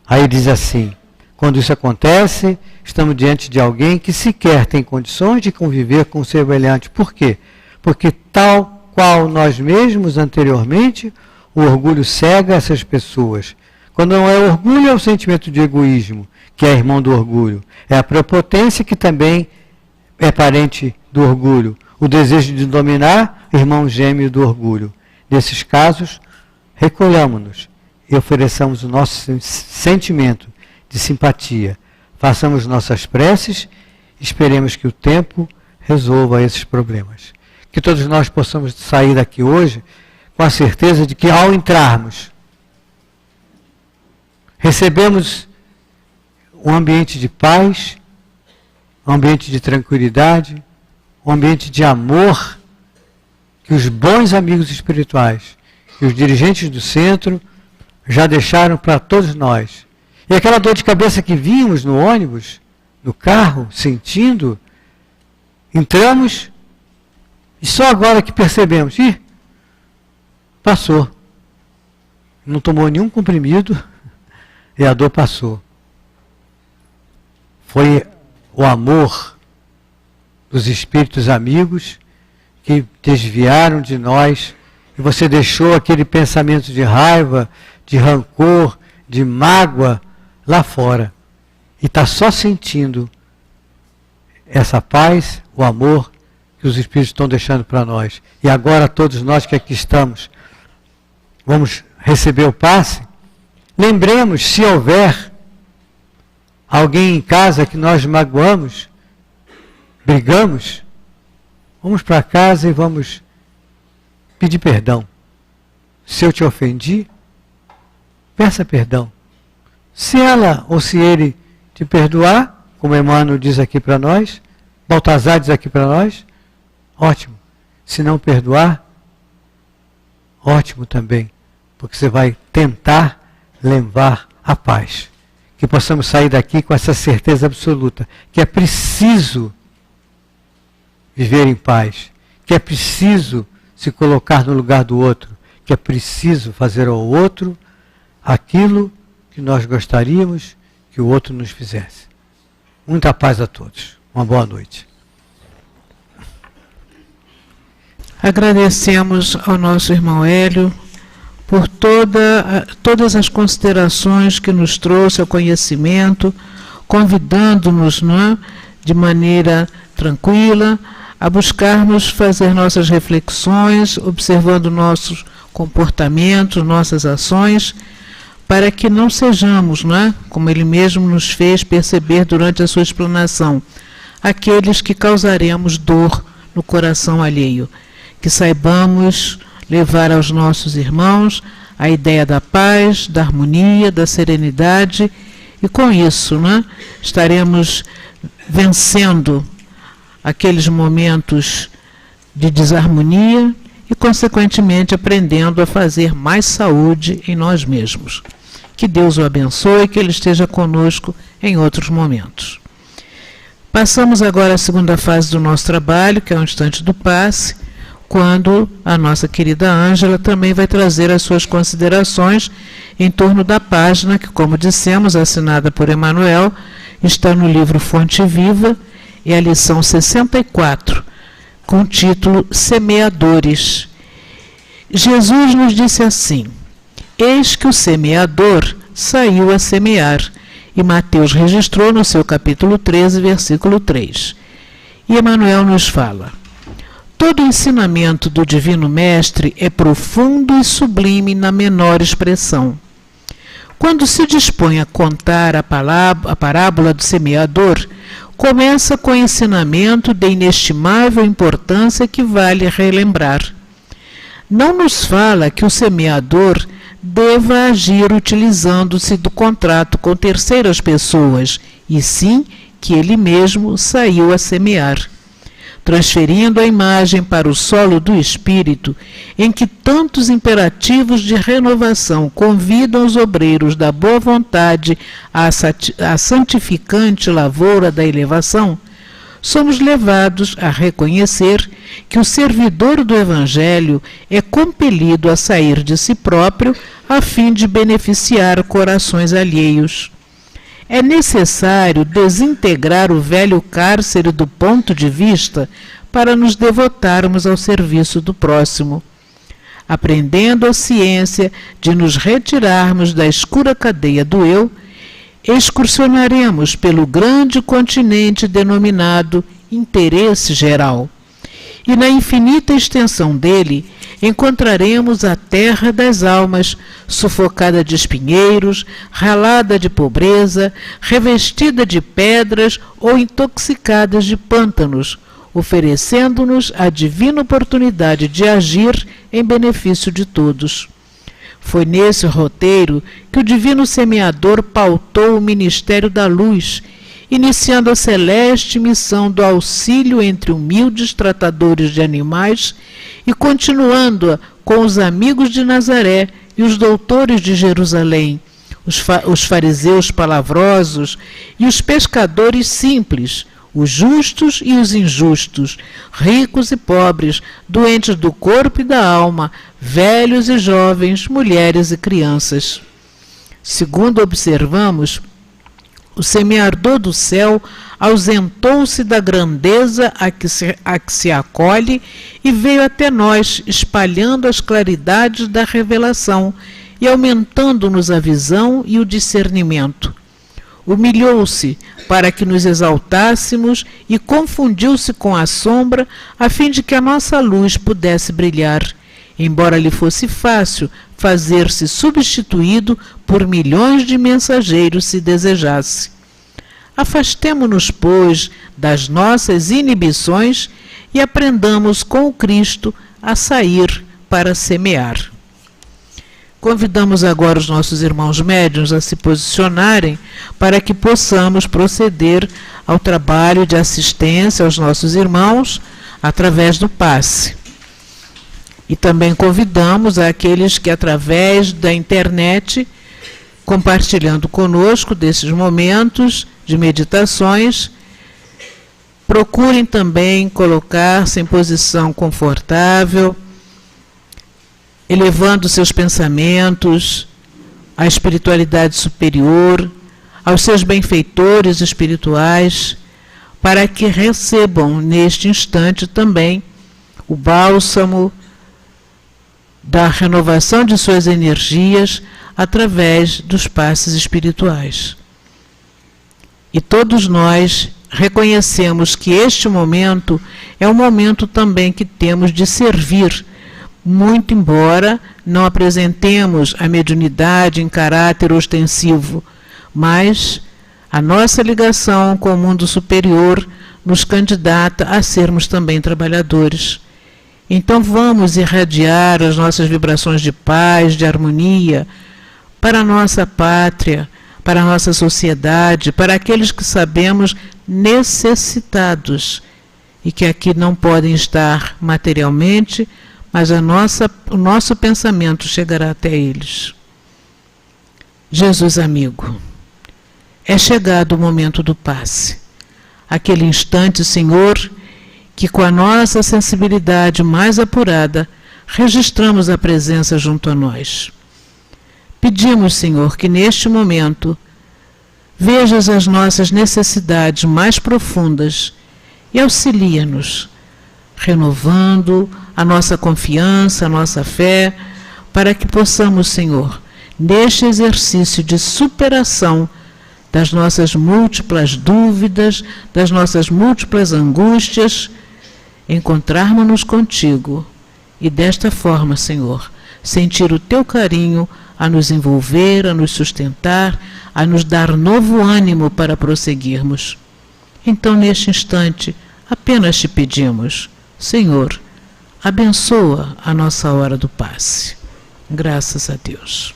Aí diz assim: quando isso acontece, estamos diante de alguém que sequer tem condições de conviver com o semelhante. Por quê? Porque tal qual nós mesmos anteriormente, o orgulho cega essas pessoas. Quando não é orgulho, é o sentimento de egoísmo, que é irmão do orgulho. É a prepotência, que também é parente do orgulho. O desejo de dominar, irmão gêmeo do orgulho. Nesses casos, recolhamos-nos e ofereçamos o nosso sentimento de simpatia. Façamos nossas preces, esperemos que o tempo resolva esses problemas. Que todos nós possamos sair daqui hoje com a certeza de que, ao entrarmos, recebemos um ambiente de paz, um ambiente de tranquilidade, um ambiente de amor, que os bons amigos espirituais e os dirigentes do centro já deixaram para todos nós. E aquela dor de cabeça que vimos no ônibus, no carro, sentindo, entramos e só agora que percebemos, passou. Não tomou nenhum comprimido e a dor passou. foi o amor dos espíritos amigos que desviaram de nós, e você deixou aquele pensamento de raiva, de rancor, de mágoa lá fora, e está só sentindo essa paz, o amor que os espíritos estão deixando para nós. E agora todos nós que aqui estamos, vamos receber o passe. Lembremos, se houver alguém em casa que nós magoamos, brigamos, vamos para casa e vamos pedir perdão. Se eu te ofendi, peça perdão. Se ela ou se ele te perdoar, como Emmanuel diz aqui para nós, Baltazar diz aqui para nós, ótimo. Se não perdoar, ótimo também, porque você vai tentar levar a paz. Que possamos sair daqui com essa certeza absoluta, que é preciso viver em paz, que é preciso se colocar no lugar do outro, que é preciso fazer ao outro aquilo que nós gostaríamos que o outro nos fizesse. Muita paz a todos. Uma boa noite. Agradecemos ao nosso irmão Hélio por todas as considerações que nos trouxe ao conhecimento, convidando-nos, de maneira tranquila a buscarmos fazer nossas reflexões, observando nossos comportamentos, nossas ações, para que não sejamos, como ele mesmo nos fez perceber durante a sua explanação, aqueles que causaremos dor no coração alheio. Que saibamos levar aos nossos irmãos a ideia da paz, da harmonia, da serenidade, e com isso estaremos vencendo aqueles momentos de desarmonia e, consequentemente, aprendendo a fazer mais saúde em nós mesmos. Que Deus o abençoe e que Ele esteja conosco em outros momentos. Passamos agora à segunda fase do nosso trabalho, que é o instante do passe, quando a nossa querida Ângela também vai trazer as suas considerações em torno da página que, como dissemos, assinada por Emmanuel, está no livro Fonte Viva, é a lição 64, com o título Semeadores. Jesus nos disse assim: eis que o semeador saiu a semear, e Mateus registrou no seu capítulo 13, versículo 3. E Emmanuel nos fala: todo ensinamento do Divino Mestre é profundo e sublime na menor expressão. Quando se dispõe a contar a parábola do semeador, começa com o ensinamento de inestimável importância que vale relembrar. Não nos fala que o semeador deva agir utilizando-se do contrato com terceiras pessoas, e sim que ele mesmo saiu a semear, transferindo a imagem para o solo do espírito, em que tantos imperativos de renovação convidam os obreiros da boa vontade à santificante lavoura da elevação, somos levados a reconhecer que o servidor do Evangelho é compelido a sair de si próprio a fim de beneficiar corações alheios. É necessário desintegrar o velho cárcere do ponto de vista para nos devotarmos ao serviço do próximo. Aprendendo a ciência de nos retirarmos da escura cadeia do eu, excursionaremos pelo grande continente denominado interesse geral. E na infinita extensão dele, encontraremos a terra das almas, sufocada de espinheiros, ralada de pobreza, revestida de pedras ou intoxicada de pântanos, oferecendo-nos a divina oportunidade de agir em benefício de todos. Foi nesse roteiro que o Divino Semeador pautou o Ministério da Luz, iniciando a celeste missão do auxílio entre humildes tratadores de animais e continuando-a com os amigos de Nazaré e os doutores de Jerusalém, os fariseus palavrosos e os pescadores simples, os justos e os injustos, ricos e pobres, doentes do corpo e da alma, velhos e jovens, mulheres e crianças. Segundo observamos, O semeador do céu ausentou-se da grandeza a que se acolhe e veio até nós, espalhando as claridades da revelação e aumentando-nos a visão e o discernimento. Humilhou-se para que nos exaltássemos e confundiu-se com a sombra, a fim de que a nossa luz pudesse brilhar, embora lhe fosse fácil fazer-se substituído por milhões de mensageiros se desejasse. Afastemo-nos, pois, das nossas inibições e aprendamos com o Cristo a sair para semear. Convidamos agora os nossos irmãos médiuns a se posicionarem para que possamos proceder ao trabalho de assistência aos nossos irmãos através do passe. E também convidamos aqueles que, através da internet, compartilhando conosco desses momentos de meditações, procurem também colocar-se em posição confortável, elevando seus pensamentos à espiritualidade superior, aos seus benfeitores espirituais, para que recebam neste instante também o bálsamo da renovação de suas energias através dos passes espirituais. E todos nós reconhecemos que este momento é um momento também que temos de servir, muito embora não apresentemos a mediunidade em caráter ostensivo, mas a nossa ligação com o mundo superior nos candidata a sermos também trabalhadores. Então vamos irradiar as nossas vibrações de paz, de harmonia, para a nossa pátria, para a nossa sociedade, para aqueles que sabemos necessitados e que aqui não podem estar materialmente, mas o nosso pensamento chegará até eles. Jesus amigo, é chegado o momento do passe, aquele instante, Senhor, que com a nossa sensibilidade mais apurada registramos a presença junto a nós. Pedimos, Senhor, que neste momento vejas as nossas necessidades mais profundas e auxilia-nos, renovando a nossa confiança, a nossa fé, para que possamos, Senhor, neste exercício de superação das nossas múltiplas dúvidas, das nossas múltiplas angústias, encontrarmos-nos contigo e desta forma, Senhor, sentir o teu carinho a nos envolver, a nos sustentar, a nos dar novo ânimo para prosseguirmos. Então, neste instante, apenas te pedimos, Senhor, abençoa a nossa hora do passe. Graças a Deus.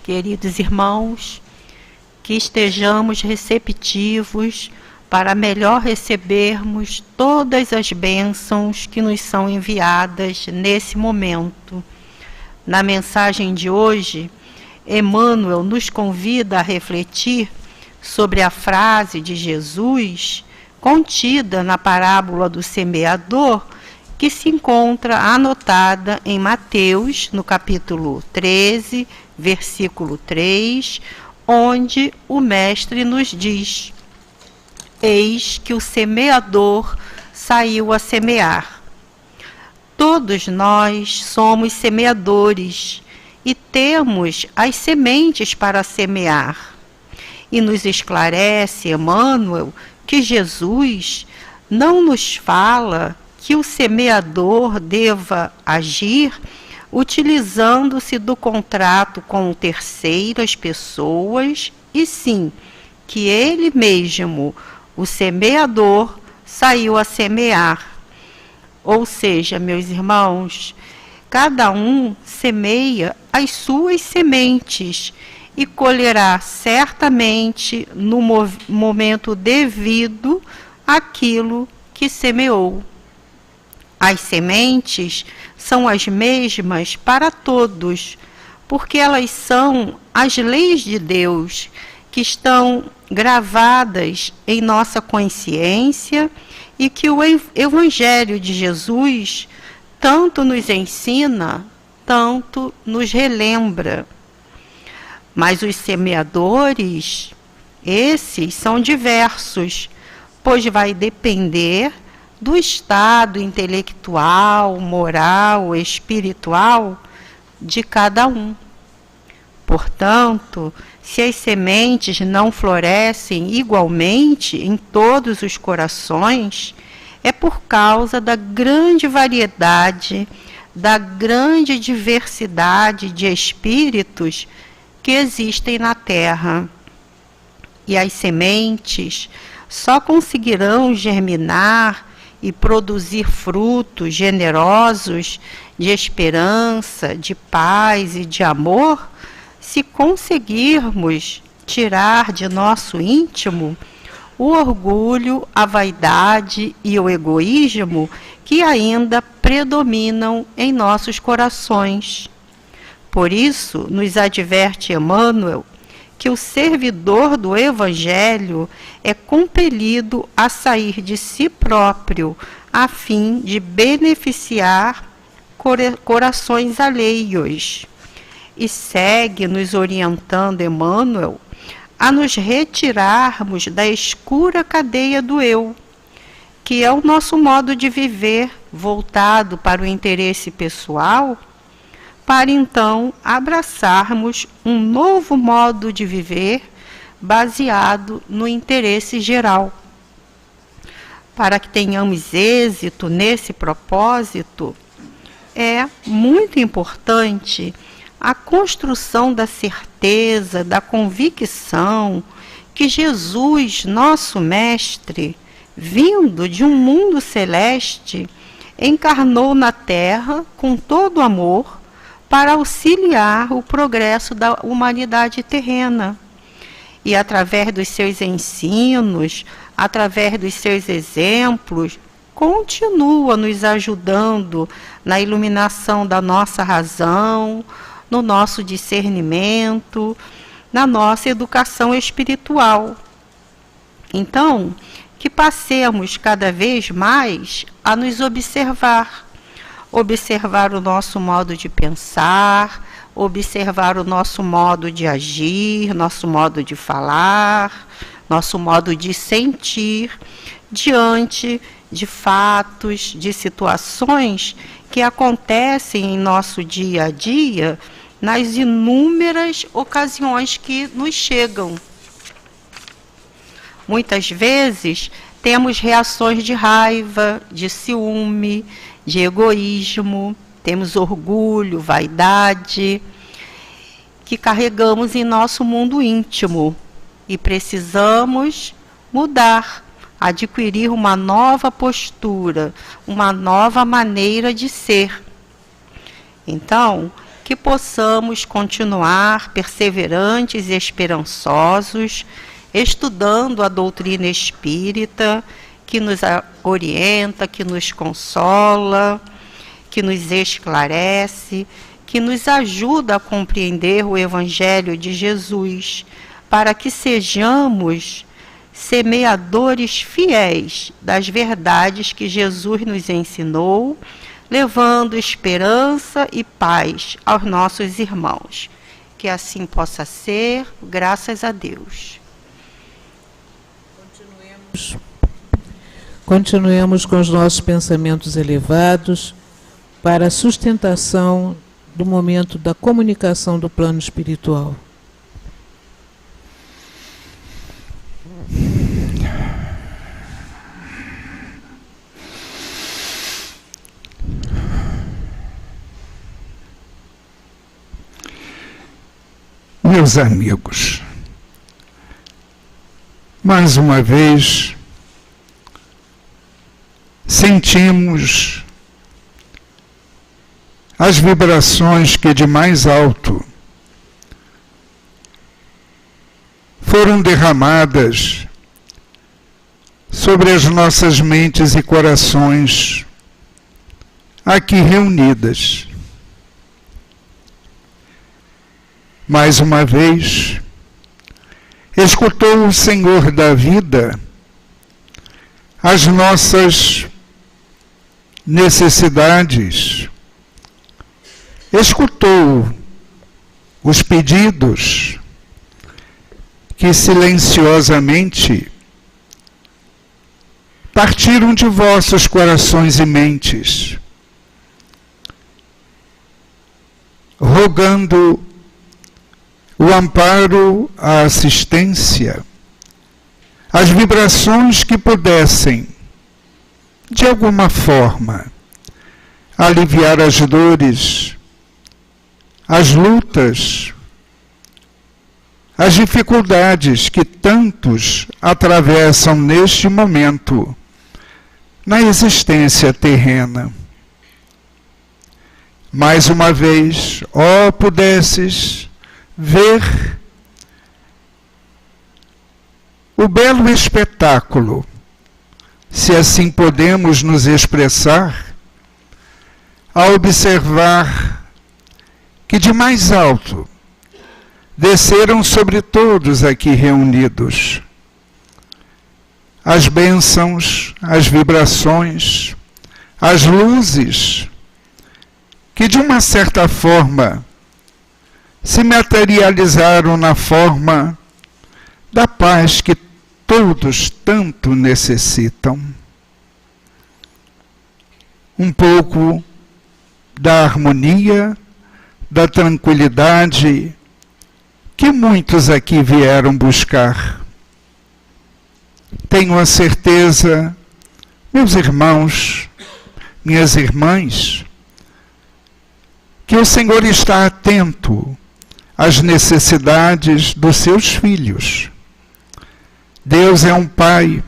Queridos irmãos, que estejamos receptivos para melhor recebermos todas as bênçãos que nos são enviadas nesse momento. Na mensagem de hoje, Emmanuel nos convida a refletir sobre a frase de Jesus contida na parábola do semeador, que se encontra anotada em Mateus, no capítulo 13, versículo 3, onde o mestre nos diz: eis que o semeador saiu a semear. Todos nós somos semeadores e temos as sementes para semear. E nos esclarece Emmanuel que Jesus não nos fala que o semeador deva agir utilizando-se do contrato com terceiras pessoas, e sim que ele mesmo, o semeador, saiu a semear. Ou seja, meus irmãos, cada um semeia as suas sementes e colherá certamente no momento devido aquilo que semeou. As sementes são as mesmas para todos, porque elas são as leis de Deus que estão gravadas em nossa consciência e que o Evangelho de Jesus tanto nos ensina, tanto nos relembra. Mas os semeadores, esses são diversos, pois vai depender do estado intelectual, moral, espiritual de cada um. Portanto, se as sementes não florescem igualmente em todos os corações, é por causa da grande variedade, da grande diversidade de espíritos que existem na Terra. E as sementes só conseguirão germinar e produzir frutos generosos de esperança, de paz e de amor, se conseguirmos tirar de nosso íntimo o orgulho, a vaidade e o egoísmo que ainda predominam em nossos corações. Por isso, nos adverte Emmanuel que o servidor do Evangelho é compelido a sair de si próprio, a fim de beneficiar corações alheios. E segue nos orientando Emmanuel a nos retirarmos da escura cadeia do eu, que é o nosso modo de viver voltado para o interesse pessoal, para então abraçarmos um novo modo de viver baseado no interesse geral. Para que tenhamos êxito nesse propósito, é muito importante a construção da certeza, da convicção que Jesus, nosso Mestre, vindo de um mundo celeste, encarnou na Terra com todo amor para auxiliar o progresso da humanidade terrena. E através dos seus ensinos, através dos seus exemplos, continua nos ajudando na iluminação da nossa razão, no nosso discernimento, na nossa educação espiritual. Então, que passemos cada vez mais a nos observar o nosso modo de pensar, observar o nosso modo de agir, nosso modo de falar, nosso modo de sentir diante de fatos, de situações que acontecem em nosso dia a dia, nas inúmeras ocasiões que nos chegam. Muitas vezes temos reações de raiva, de ciúme, de egoísmo, temos orgulho, vaidade, que carregamos em nosso mundo íntimo e precisamos mudar, adquirir uma nova postura, uma nova maneira de ser. Então, que possamos continuar perseverantes e esperançosos, estudando a doutrina espírita, que nos orienta, que nos consola, que nos esclarece, que nos ajuda a compreender o Evangelho de Jesus, para que sejamos semeadores fiéis das verdades que Jesus nos ensinou, levando esperança e paz aos nossos irmãos. Que assim possa ser, graças a Deus. Continuemos com os nossos pensamentos elevados para a sustentação do momento da comunicação do plano espiritual. Meus amigos, mais uma vez sentimos as vibrações que de mais alto foram derramadas sobre as nossas mentes e corações aqui reunidas. Mais uma vez, escutou o Senhor da vida as nossas necessidades, escutou os pedidos, que silenciosamente partiram de vossos corações e mentes, rogando o amparo, a assistência, as vibrações que pudessem, de alguma forma, aliviar as dores, as lutas, as dificuldades que tantos atravessam neste momento na existência terrena. Mais uma vez, ó, pudesses ver o belo espetáculo, se assim podemos nos expressar, a observar que de mais alto desceram sobre todos aqui reunidos as bênçãos, as vibrações, as luzes, que de uma certa forma se materializaram na forma da paz que todos tanto necessitam. Um pouco da harmonia, da tranquilidade que muitos aqui vieram buscar. Tenho a certeza, meus irmãos, minhas irmãs, que o Senhor está atento às necessidades dos seus filhos. Deus é um Pai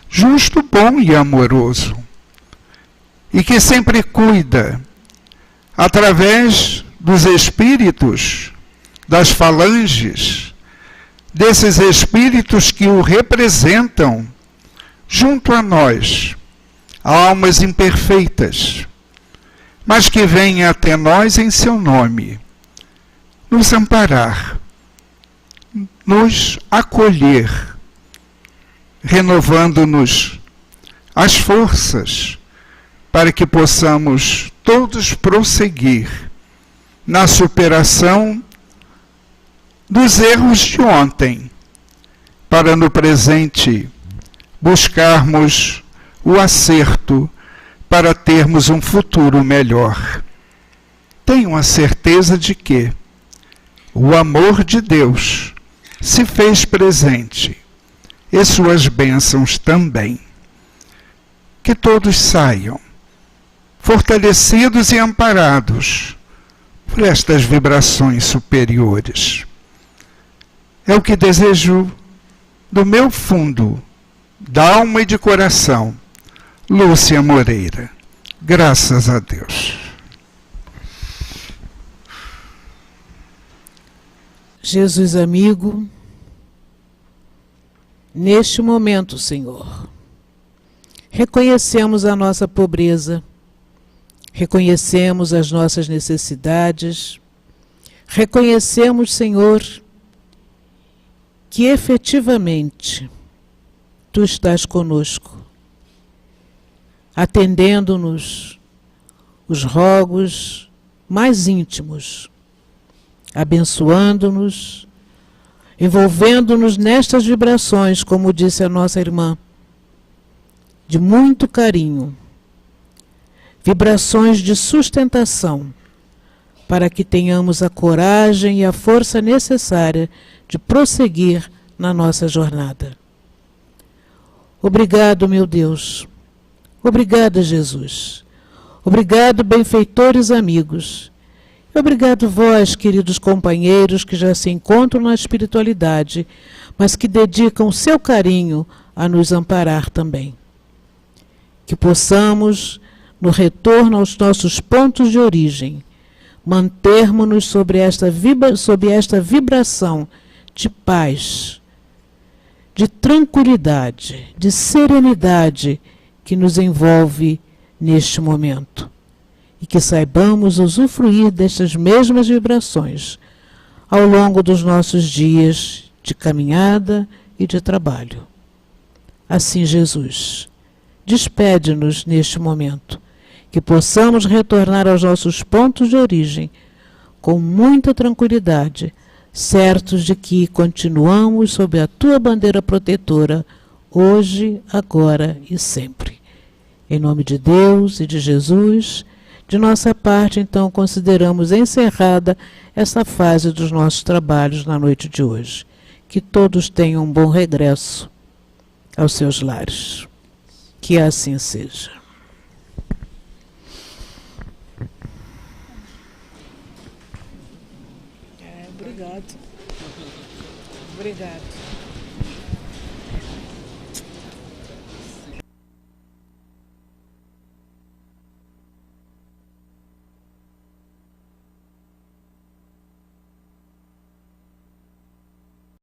justo, bom e amoroso, e que sempre cuida, através dos espíritos, das falanges, desses espíritos que o representam, junto a nós, almas imperfeitas, mas que vêm até nós em seu nome, nos amparar, nos acolher, renovando-nos as forças para que possamos todos prosseguir na superação dos erros de ontem, para no presente buscarmos o acerto para termos um futuro melhor. Tenho a certeza de que o amor de Deus se fez presente e suas bênçãos também. Que todos saiam fortalecidos e amparados por estas vibrações superiores. É o que desejo do meu fundo, da alma e de coração. Lúcia Moreira. Graças a Deus. Jesus amigo, neste momento, Senhor, reconhecemos a nossa pobreza, reconhecemos as nossas necessidades, reconhecemos, Senhor, que efetivamente Tu estás conosco, atendendo-nos os rogos mais íntimos, abençoando-nos, envolvendo-nos nestas vibrações, como disse a nossa irmã, de muito carinho, vibrações de sustentação, para que tenhamos a coragem e a força necessária de prosseguir na nossa jornada. Obrigado, meu Deus. Obrigada, Jesus. Obrigado, benfeitores amigos. Obrigado vós, queridos companheiros, que já se encontram na espiritualidade, mas que dedicam seu carinho a nos amparar também. Que possamos, no retorno aos nossos pontos de origem, mantermos-nos sob esta vibração de paz, de tranquilidade, de serenidade que nos envolve neste momento. E que saibamos usufruir destas mesmas vibrações ao longo dos nossos dias de caminhada e de trabalho. Assim, Jesus, despede-nos neste momento, que possamos retornar aos nossos pontos de origem com muita tranquilidade, certos de que continuamos sob a tua bandeira protetora, hoje, agora e sempre. Em nome de Deus e de Jesus, de nossa parte, então, consideramos encerrada essa fase dos nossos trabalhos na noite de hoje. Que todos tenham um bom regresso aos seus lares. Que assim seja. Obrigado. Obrigado.